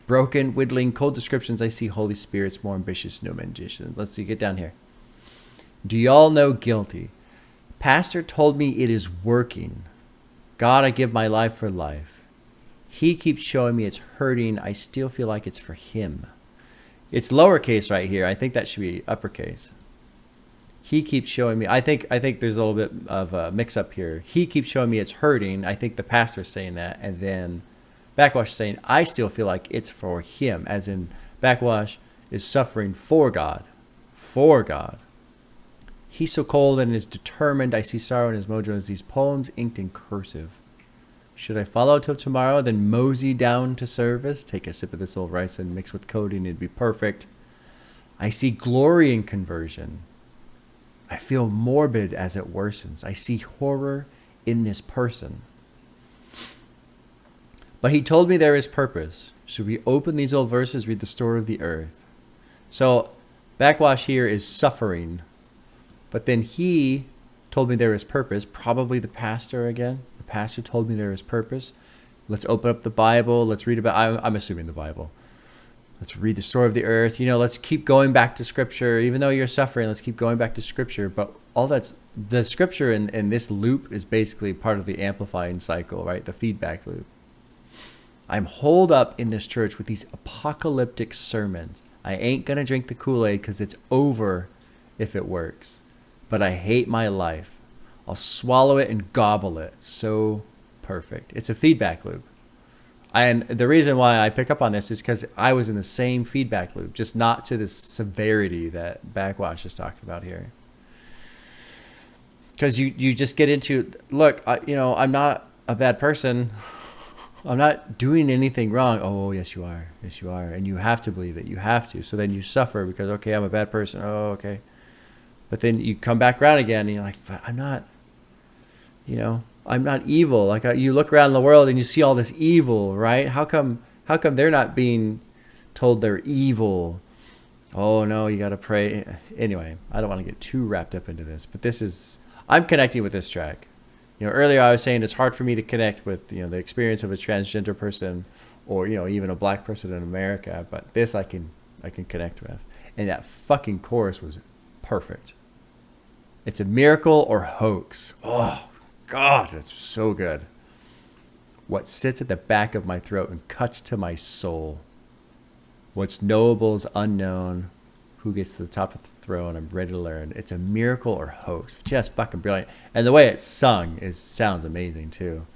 Broken, whittling, cold descriptions. I see Holy Spirits, more ambitious, no magician. Let's see, get down here. Do y'all know guilty? Pastor told me it is working. God, I give my life for life. He keeps showing me it's hurting. I still feel like it's for him. It's lowercase right here. I think that should be uppercase. He keeps showing me. I think there's a little bit of a mix up here. He keeps showing me it's hurting. I think the pastor's saying that, and then Backxwash is saying I still feel like it's for him, as in Backxwash is suffering for God, for God. He's so cold and is determined. I see sorrow in his mojo as these poems inked in cursive. Should I follow till tomorrow, then mosey down to service? Take a sip of this old rice and mix with codeine, it'd be perfect. I see glory in conversion. I feel morbid as it worsens. I see horror in this person. But he told me there is purpose. Should we open these old verses, read the story of the earth? So Backxwash here is suffering. But then he told me there is purpose. Probably the pastor again. The pastor told me there is purpose. Let's open up the Bible. Let's read about, I'm assuming the Bible. Let's read the story of the earth. You know, let's keep going back to scripture. Even though you're suffering, let's keep going back to scripture. But all that's, the scripture in this loop is basically part of the amplifying cycle, right? The feedback loop. I'm holed up in this church with these apocalyptic sermons. I ain't going to drink the Kool-Aid because it's over if it works. But I hate my life. I'll swallow it and gobble it. So perfect. It's a feedback loop. And the reason why I pick up on this is because I was in the same feedback loop, just not to the severity that Backxwash is talking about here. Because you just get into, look, I'm not a bad person. I'm not doing anything wrong. Oh, yes, you are. Yes, you are. And you have to believe it. You have to. So then you suffer because, okay, I'm a bad person. Oh, okay. But then you come back around again and you're like, but I'm not, I'm not evil. Like you look around the world and you see all this evil, right? How come they're not being told they're evil? Oh no, you got to pray. Anyway, I don't want to get too wrapped up into this, but I'm connecting with this track. Earlier I was saying it's hard for me to connect with, the experience of a transgender person or, even a black person in America, but this I can connect with. And that fucking chorus was perfect. It's a miracle or hoax. Oh, God, that's so good. What sits at the back of my throat and cuts to my soul. What's knowable is unknown. Who gets to the top of the throne? I'm ready to learn. It's a miracle or hoax. Just fucking brilliant. And the way it's sung sounds amazing too.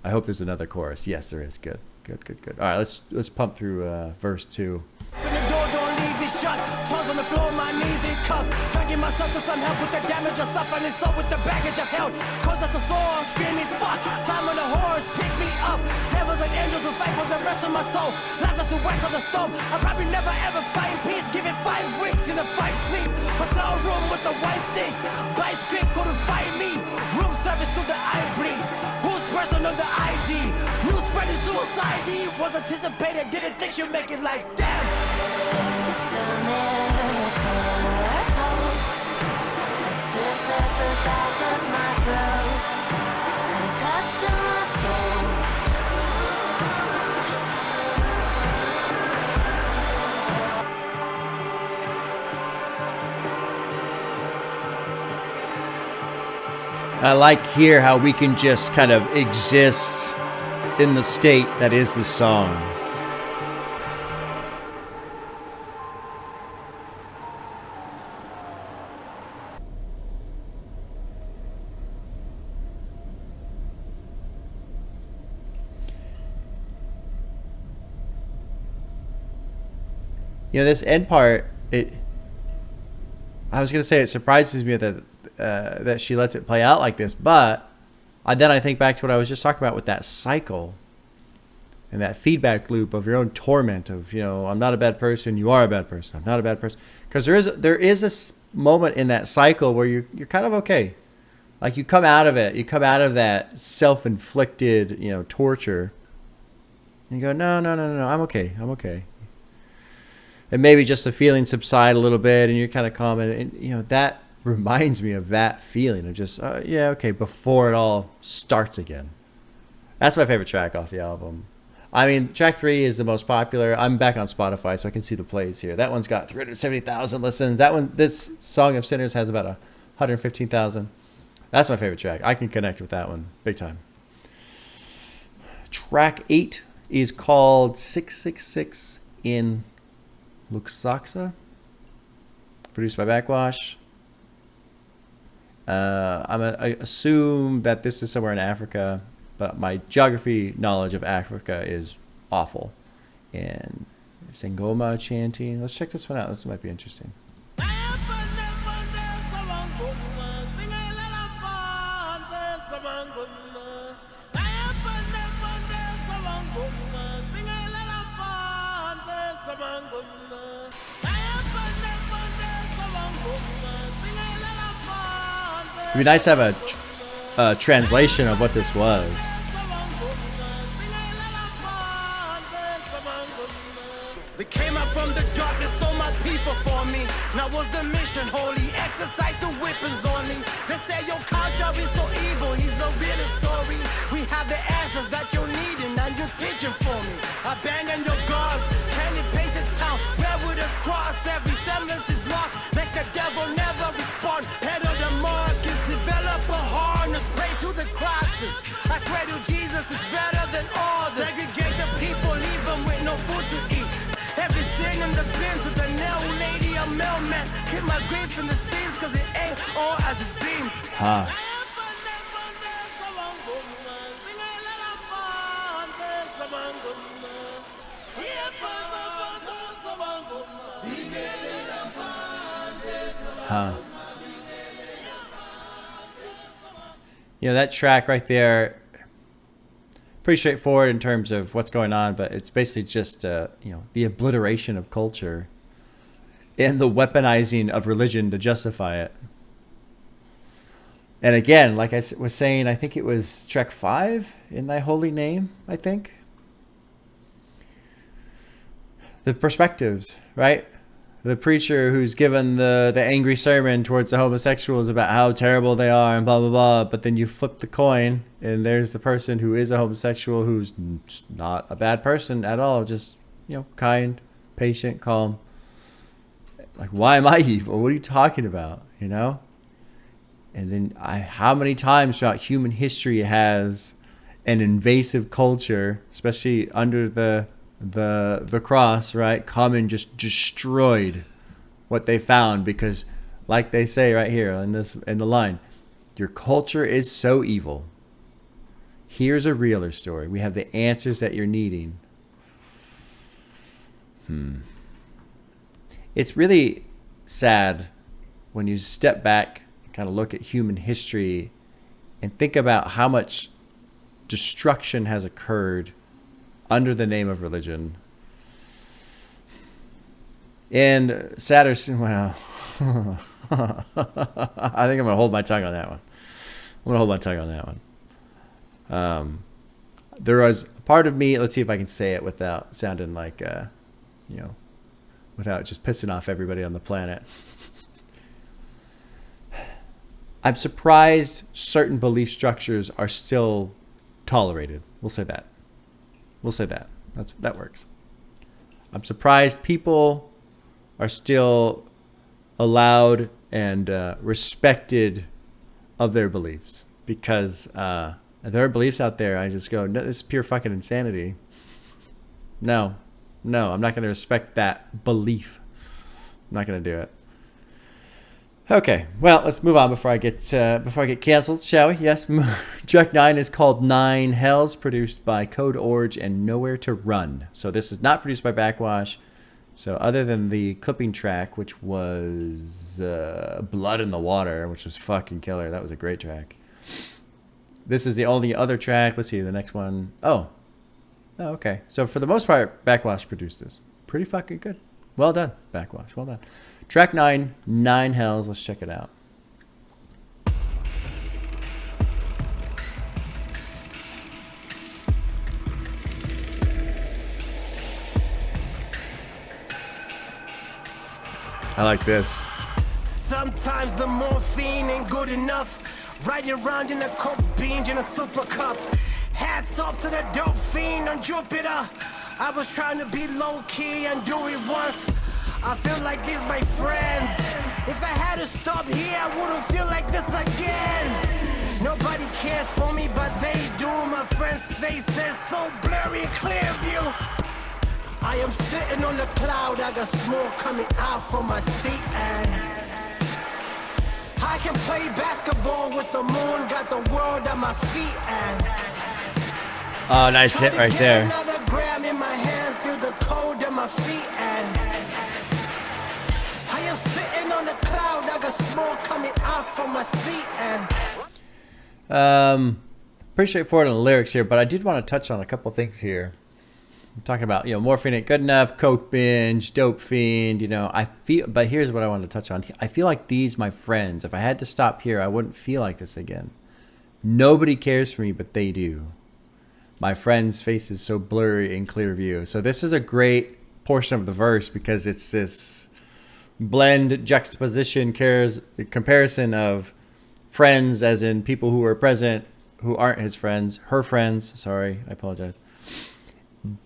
I hope there's another chorus. Yes, there is. Good. All right, let's pump through verse 2. On the floor, my knees in cuffs. Trying to get myself to some help with the damage I suffer, and so with the baggage I've held. Cause that's a sore, I'm screaming fuck. Simon the horse, pick me up. Devils and angels will fight for the rest of my soul. Life is to work on the storm. I'll probably never ever find peace. Give it 5 weeks in a fight sleep. Hotel room with the white stick. Bite script couldn't fight me. Room service to the eye bleed. Who's person on the ID? New Spreading suicide, was anticipated, didn't think you'd make it like damn. It's a miracle. Sits at the back of my throat and cuts to my soul. I like here how we can just kind of exist in the state that is the song. You know, this end part, I was going to say it surprises me that she lets it play out like this, but then I think back to what I was just talking about with that cycle and that feedback loop of your own torment of, you know, I'm not a bad person, you are a bad person, I'm not a bad person. Because there is a moment in that cycle where you're kind of okay. Like you come out of it, you come out of that self-inflicted, you know, torture, and you go, no, I'm okay. And maybe just the feelings subside a little bit and you're kind of calm. And you know, that reminds me of that feeling of just, yeah, okay, before it all starts again. That's my favorite track off the album. I mean, track 3 is the most popular. I'm back on Spotify, so I can see the plays here. That one's got 370,000 listens. This Song of Sinners has about 115,000. That's my favorite track. I can connect with that one big time. Track 8 is called 666 in LUXAXA, produced by Backxwash. I assume that this is somewhere in Africa, but my geography knowledge of Africa is awful. And Sangoma chanting. Let's check this one out. This might be interesting. It'd be nice to have a translation of what this was. They came out from the darkness, stole my people for me. Now was the mission holy? Exercise the weapons on me. They say your culture is so evil, he's the realest story. We have the answers that you're needing and you're teaching for me. Abandon your gods, can you paint the town? Where would it cross? Every semblance is lost. Make the devil never respond. Head of the markets, develop a harness, pray to the crosses. I swear to Jesus is better than all this. Segregate the people, leave them with no food to eat. Every sin in the bins of the nail lady, a mailman. Keep my grief in the seams, cause it ain't all as it seems. Huh. Huh. You know, that track right there, pretty straightforward in terms of what's going on, but it's basically just, you know, the obliteration of culture and the weaponizing of religion to justify it. And again, like I was saying, I think it was track 5, In Thy Holy Name, I think. The perspectives, right? The preacher who's given the angry sermon towards the homosexuals about how terrible they are and blah, blah, blah. But then you flip the coin and there's the person who is a homosexual who's not a bad person at all. Just, you know, kind, patient, calm. Like, why am I evil? What are you talking about? You know? And then how many times throughout human history has an invasive culture, especially under the cross, right, come and just destroyed what they found, because like they say right here in the line, your culture is so evil. Here's a realer story. We have the answers that you're needing. It's really sad when you step back and kind of look at human history and think about how much destruction has occurred under the name of religion. And sadder, well, I think I'm going to hold my tongue on that one. there was a part of me. Let's see if I can say it without sounding like, without just pissing off everybody on the planet. I'm surprised certain belief structures are still tolerated. We'll say that. That works. I'm surprised people are still allowed and respected of their beliefs, because there are beliefs out there. I just go, no, this is pure fucking insanity. No, I'm not going to respect that belief. I'm not going to do it. Okay, well, let's move on before I get canceled, shall we? Yes, track 9 is called 9 Hells, produced by Code Orange and Nowhere to Run. So this is not produced by Backxwash. So other than the clipping track, which was Blood in the Water, which was fucking killer. That was a great track. This is the only other track. Let's see, the next one. Oh, okay. So for the most part, Backxwash produced this. Pretty fucking good. Well done, Backxwash. Well done. Track 9, 9 Hells. Let's check it out. I like this. Sometimes the morphine ain't good enough. Riding around in a coke binge in a super cup. Hats off to the dope fiend on Jupiter. I was trying to be low key and do it once. I feel like these my friends. If I had to stop here, I wouldn't feel like this again. Nobody cares for me, but they do. My friends' faces so blurry, clear view. I am sitting on the cloud, I got smoke coming out from my seat, and I can play basketball with the moon, got the world at my feet, and oh, nice hit right there. Another gram in my hand, feel the cold at my feet, and I am sitting on the cloud, I got smoke coming out from my seat, and pretty straightforward on the lyrics here, but I did want to touch on a couple things here. I'm talking about, morphine ain't good enough, coke binge, dope fiend, but here's what I wanted to touch on. I feel like these, my friends, if I had to stop here, I wouldn't feel like this again. Nobody cares for me, but they do. My friend's face is so blurry in clear view. So this is a great portion of the verse because it's this blend, juxtaposition, comparison of friends, as in people who are present, who aren't his friends, her friends. Sorry, I apologize.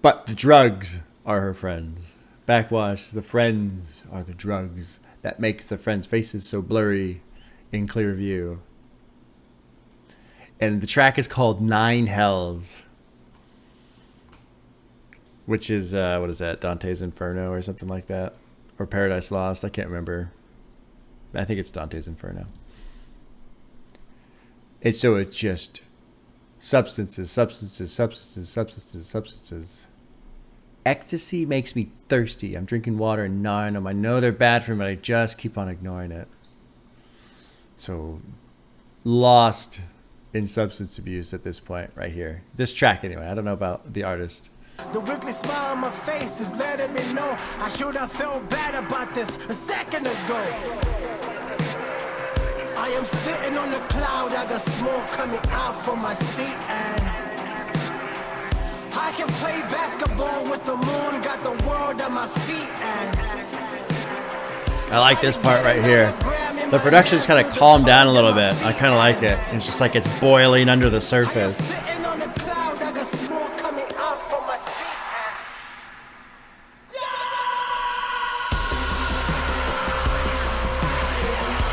But the drugs are her friends. Backxwash, the friends are the drugs that makes the friends' faces so blurry in clear view. And the track is called 9 Hells, which is, what is that, Dante's Inferno or something like that? Or Paradise Lost, I can't remember. I think it's Dante's Inferno. And so it's just substances. Ecstasy makes me thirsty. I'm drinking water and gnawing them. I know they're bad for me, but I just keep on ignoring it. So lost in substance abuse at this point right here. This track anyway. I don't know about the artist. the wiggly smile on my face is letting me know I should have felt bad about this a second ago. I am sitting on the cloud, I got smoke coming out from my seat, and I can play basketball with the moon, got the world at my feet, and I like this part right here. The production's kind of calmed down a little bit. I kind of like it. It's just like it's boiling under the surface.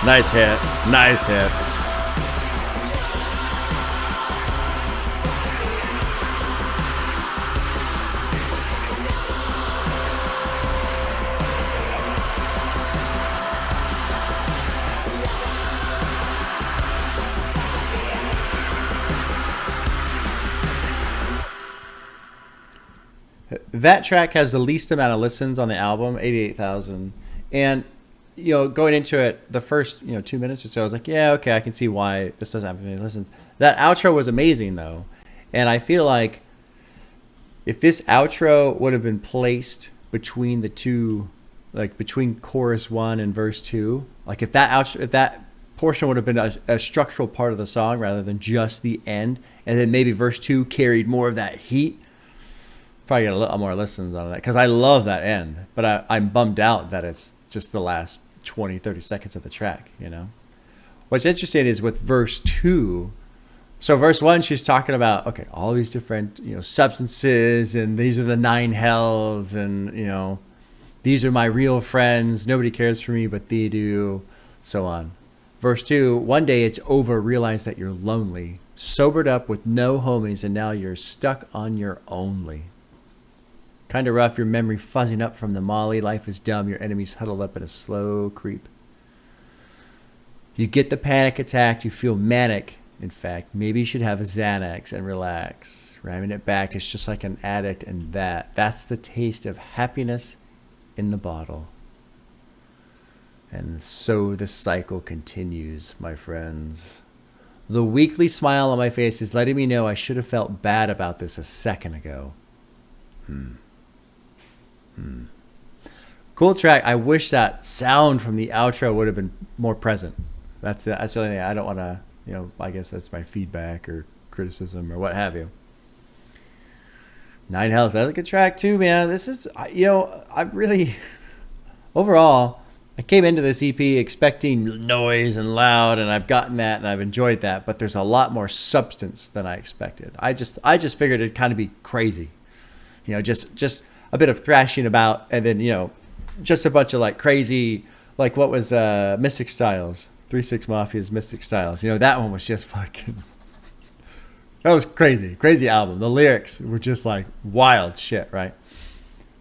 Nice hit. Nice hit. That track has the least amount of listens on the album, 88,000. And you know, going into it, the first 2 minutes or so, I was like, yeah, okay, I can see why this doesn't have any listens. That outro was amazing, though. And I feel like if this outro would have been placed between the two, like between chorus 1 and verse 2, like if that portion would have been a structural part of the song rather than just the end. And then maybe verse 2 carried more of that heat. Probably get a lot more listens on that because I love that end. But I'm bummed out that it's just the last 20, 30 seconds of the track, you know. What's interesting is with verse 2. So verse 1, she's talking about, okay, all these different, you know, substances, and these are the 9 hells, and, you know, these are my real friends. Nobody cares for me, but they do, so on. Verse 2, one day it's over, realize that you're lonely, sobered up with no homies, and now you're stuck on your only. Kind of rough, your memory fuzzing up from the molly. Life is dumb, your enemies huddled up in a slow creep. You get the panic attack, you feel manic. In fact, maybe you should have a Xanax and relax. Ramming it back is just like an addict, and that's the taste of happiness in the bottle. And so the cycle continues, my friends. The weekly smile on my face is letting me know I should have felt bad about this a second ago. Cool track. I wish that sound from the outro would have been more present. That's the only thing. I don't want to, you know, I guess that's my feedback or criticism or what have you. 9 Hells. That's a good track too, man. This is, you know, I really, overall, I came into this EP expecting noise and loud, and I've gotten that and I've enjoyed that, but there's a lot more substance than I expected. I just figured it'd kind of be crazy. You know, just a bit of thrashing about, and then, you know, just a bunch of like crazy, like what was Mystic Styles, 3-6 Mafia's Mystic Styles. You know, that one was just fucking, that was crazy album. The lyrics were just like wild shit, right?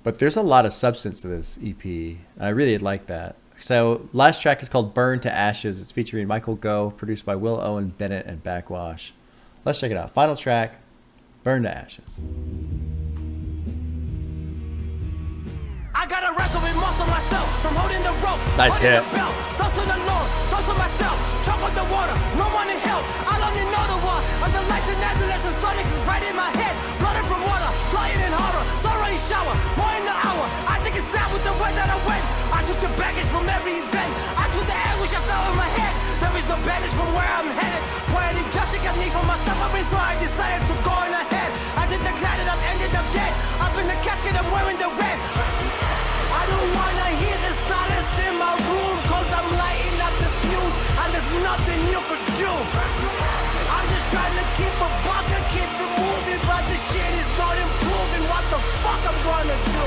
But there's a lot of substance to this EP, and I really like that. So last track is called Burn to Ashes. It's featuring Michael Go, produced by Will Owen Bennett and Backxwash. Let's check it out. Final track, Burn to Ashes. I gotta wrestle with most of myself from holding the rope. Nice hit. Thoughts on the Lord, thoughts on myself. Chop on the water, no one in help. I only know the one. Of the lights and ambulance and sonics is right in my head. Blooded from water, flying in horror. Sorrow in shower, more in the hour. I think it's sad with the way that I went. I took the baggage from every event. I took the anguish I felt in my head. There is no bandage from where I'm headed. Poetic justice I need for my suffering, so I decided to go in ahead. I did the glad and I've ended up dead. Up in the casket, I'm wearing the red. I don't wanna hear the silence in my room, cause I'm lighting up the fuse, and there's nothing you could do. I'm just trying to keep a buck and keep it moving, but the shit is not improving. What the fuck I'm gonna do?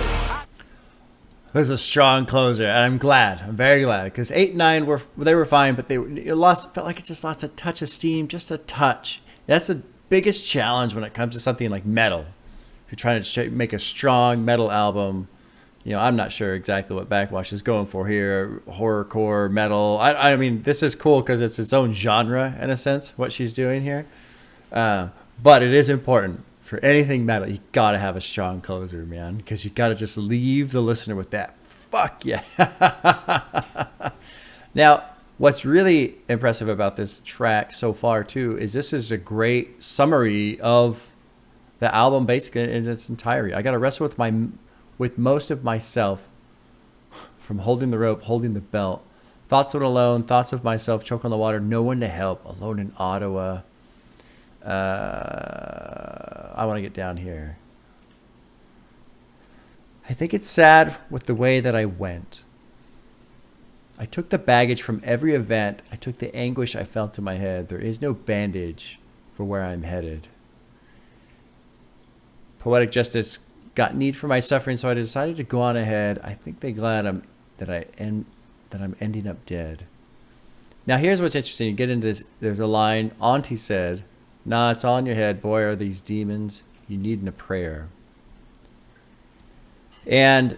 This is a strong closer, and I'm glad. I'm very glad, because 8 and 9 were fine, but felt like it just lost a touch of steam, just a touch. That's the biggest challenge when it comes to something like metal. If you're trying to make a strong metal album, you know, I'm not sure exactly what Backxwash is going for here. Horrorcore, metal. I mean, this is cool because it's its own genre, in a sense, what she's doing here. But it is important. For anything metal, you got to have a strong closer, man. Because you got to just leave the listener with that. Fuck yeah. Now, what's really impressive about this track so far, too, is this is a great summary of the album, basically, in its entirety. I got to wrestle with most of myself, from holding the rope, holding the belt, thoughts when alone, thoughts of myself, choke on the water, no one to help, alone in Ottawa. I want to get down here. I think it's sad with the way that I went. I took the baggage from every event. I took the anguish I felt in my head. There is no bandage for where I'm headed. Poetic justice got need for my suffering, so I decided to go on ahead. I think they're glad that I'm ending up dead. Now here's what's interesting. You get into this. There's a line. Auntie said, "Nah, it's all in your head. Boy, are these demons. You need a prayer." And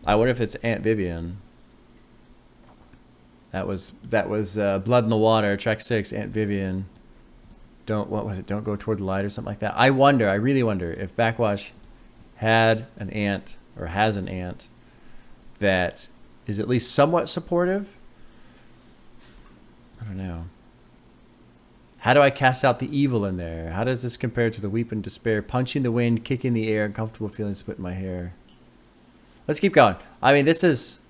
I wonder if it's Aunt Vivian. That was Blood in the Water, track 6. Aunt Vivian. Don't go toward the light or something like that. I really wonder if Backxwash had an aunt or has an aunt that is at least somewhat supportive. I don't know. How do I cast out the evil in there? How does this compare to the weep and despair, punching the wind, kicking the air, uncomfortable feeling split in my hair? Let's keep going. I mean, this is,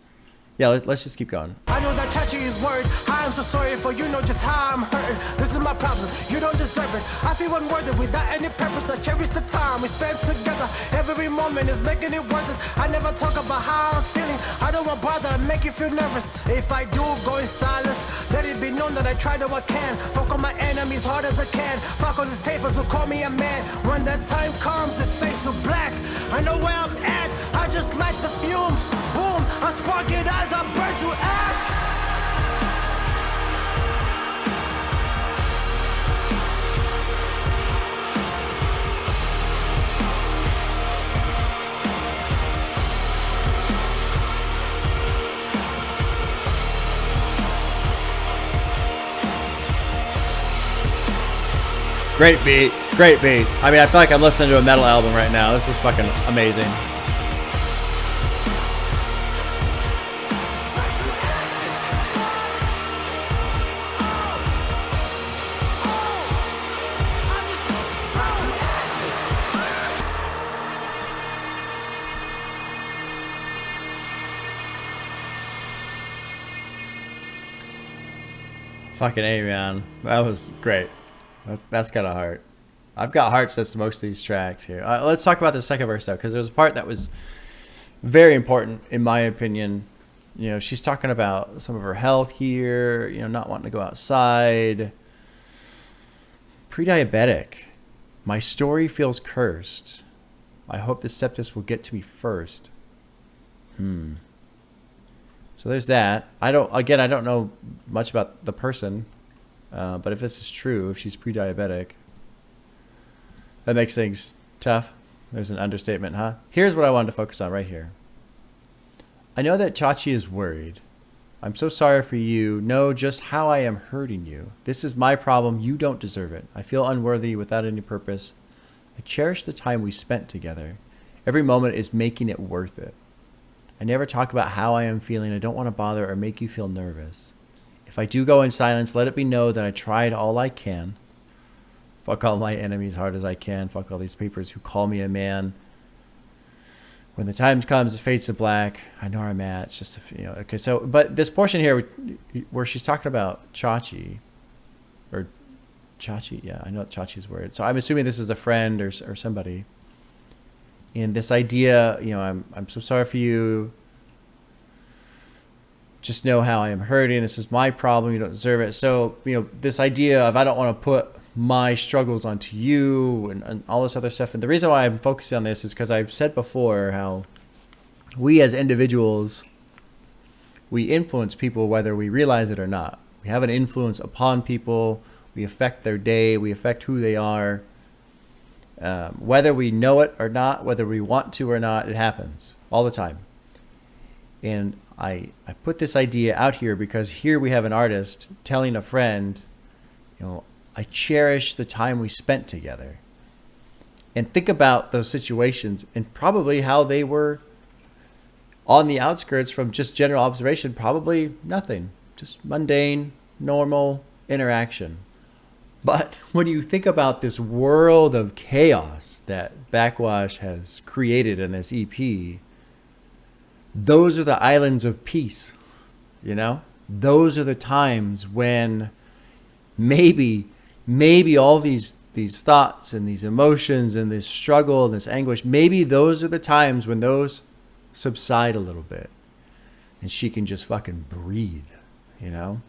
yeah, let's just keep going. I know that Chachi is worried. I am so sorry for you know just how I'm hurting. This is my problem, you don't deserve it. I feel unworthy without any purpose. I cherish the time we spent together. Every moment is making it worth it. I never talk about how I'm feeling. I don't want bother and make you feel nervous. If I do go in silence, let it be known that I try to what I can. Fuck on my enemies hard as I can. Fuck all these papers who call me a man. When that time comes, it fades to black. I know where I'm at, I just like the fumes. Boom, I spark it as I burn to ash. Great beat. Great beat. I mean, I feel like I'm listening to a metal album right now. This is fucking amazing. Fucking A, man. That was great. That's got a heart. I've got hearts that's most of these tracks here. Let's talk about the second verse though, because there was a part that was very important in my opinion. You know, she's talking about some of her health here, you know, not wanting to go outside. Pre-diabetic. My story feels cursed. I hope the septus will get to me first. So there's that. I don't know much about the person. But if this is true, if she's pre-diabetic, that makes things tough. There's an understatement, huh? Here's what I wanted to focus on right here. I know that Chachi is worried. I'm so sorry for you. Know just how I am hurting you. This is my problem. You don't deserve it. I feel unworthy without any purpose. I cherish the time we spent together. Every moment is making it worth it. I never talk about how I am feeling. I don't want to bother or make you feel nervous. If I do go in silence, let it be known that I tried all I can. Fuck all my enemies hard as I can. Fuck all these papers who call me a man. When the time comes, it fades to black. I know where I'm at. It's just, you know, okay. So, but this portion here where she's talking about Chachi, or Chachi, yeah, I know Chachi's word. So I'm assuming this is a friend or somebody. And this idea, you know, I'm so sorry for you. Just know how I am hurting. This is my problem. You don't deserve it. So, you know, this idea of I don't want to put my struggles onto you and all this other stuff. And the reason why I'm focusing on this is because I've said before how we as individuals, we influence people whether we realize it or not. We have an influence upon people. We affect their day. We affect who they are. Whether we know it or not, whether we want to or not, it happens all the time. And I put this idea out here because here we have an artist telling a friend, you know, I cherish the time we spent together. And think about those situations and probably how they were on the outskirts from just general observation. Probably nothing, just mundane, normal interaction. But when you think about this world of chaos that Backxwash has created in this EP, those are the islands of peace, you know? Those are the times when maybe all these thoughts and these emotions and this struggle and this anguish, maybe those are the times when those subside a little bit and she can just fucking breathe, you know?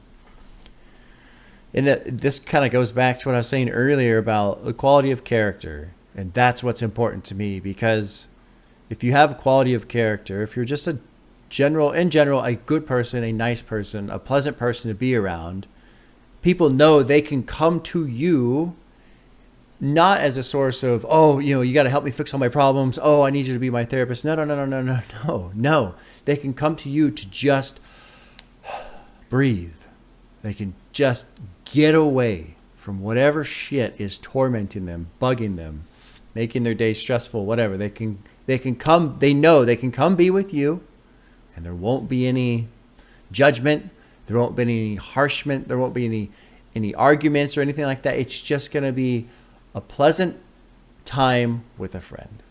And this kind of goes back to what I was saying earlier about the quality of character. And that's what's important to me, because if you have quality of character, if you're just in general, a good person, a nice person, a pleasant person to be around, people know they can come to you not as a source of, oh, you know, you got to help me fix all my problems. Oh, I need you to be my therapist. No. They can come to you to just breathe. They can just get away from whatever shit is tormenting them, bugging them, making their day stressful, whatever. They can come, they know they can come be with you, and there won't be any judgment. There won't be any harshment. There won't be any arguments or anything like that. It's just going to be a pleasant time with a friend.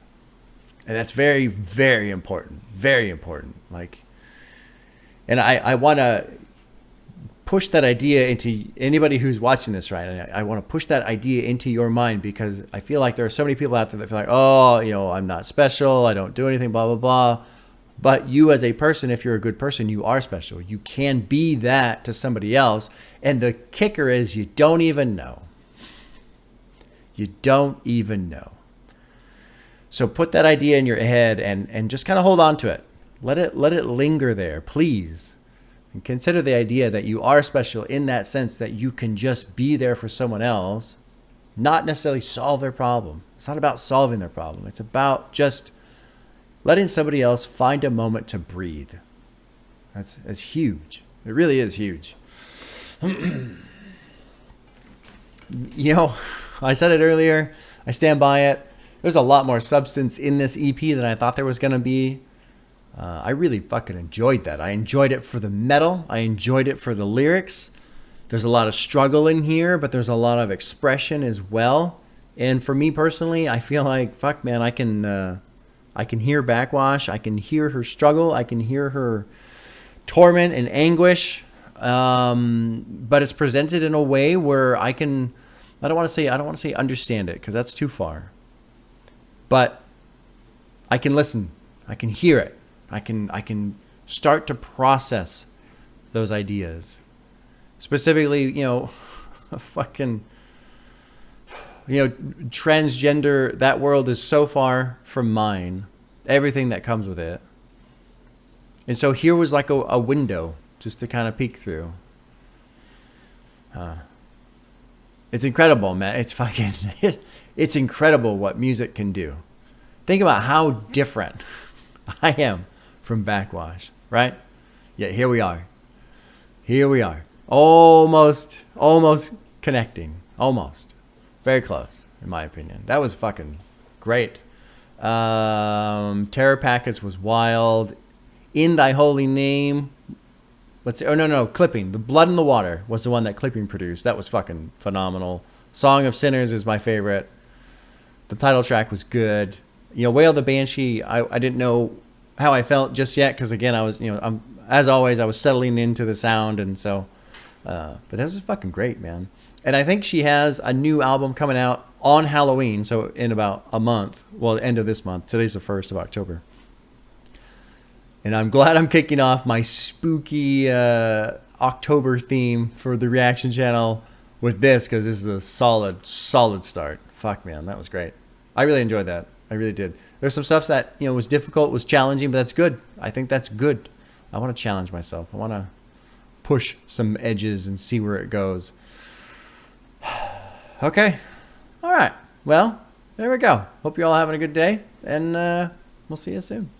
And that's very, very important. Very important. Like, and I want to, push that idea into anybody who's watching this, right? And I want to push that idea into your mind, because I feel like there are so many people out there that feel like, oh, you know, I'm not special, I don't do anything, blah, blah, blah. But you as a person, if you're a good person, you are special. You can be that to somebody else. And the kicker is you don't even know. You don't even know. So put that idea in your head and just kind of hold on to it. Let it linger there, please. And consider the idea that you are special in that sense, that you can just be there for someone else, not necessarily solve their problem. It's not about solving their problem. It's about just letting somebody else find a moment to breathe. That's huge. It really is huge. You know, I said it earlier. I stand by it. There's a lot more substance in this EP than I thought there was going to be. I really fucking enjoyed that. I enjoyed it for the metal. I enjoyed it for the lyrics. There's a lot of struggle in here, but there's a lot of expression as well. And for me personally, I feel like, fuck, man, I can hear Backxwash. I can hear her struggle. I can hear her torment and anguish. But it's presented in a way where I don't want to say understand it, because that's too far. But I can listen. I can hear it. I can start to process those ideas. Specifically, you know, fucking, you know, transgender, that world is so far from mine. Everything that comes with it. And so here was like a window just to kind of peek through. It's incredible, man. It's fucking, it's incredible what music can do. Think about how different I am from Backxwash, right? Yeah, here we are. Here we are. Almost connecting. Almost. Very close, in my opinion. That was fucking great. Terror Packets was wild. In Thy Holy Name. Let's see. Oh, no. Clipping. The Blood in the Water was the one that Clipping produced. That was fucking phenomenal. Song of Sinners is my favorite. The title track was good. You know, WAIL the Banshee, I didn't know how I felt just yet, because again, I was, you know, as always, I was settling into the sound, and so, but that was fucking great, man. And I think she has a new album coming out on Halloween, so in about a month, well, the end of this month. Today's the 1st of October. And I'm glad I'm kicking off my spooky October theme for the reaction channel with this, because this is a solid start. Fuck, man, that was great. I really enjoyed that. I really did. There's some stuff that, you know, was difficult, was challenging, but that's good. I think that's good. I want to challenge myself. I want to push some edges and see where it goes. Okay. All right. Well, there we go. Hope you're all having a good day, and we'll see you soon.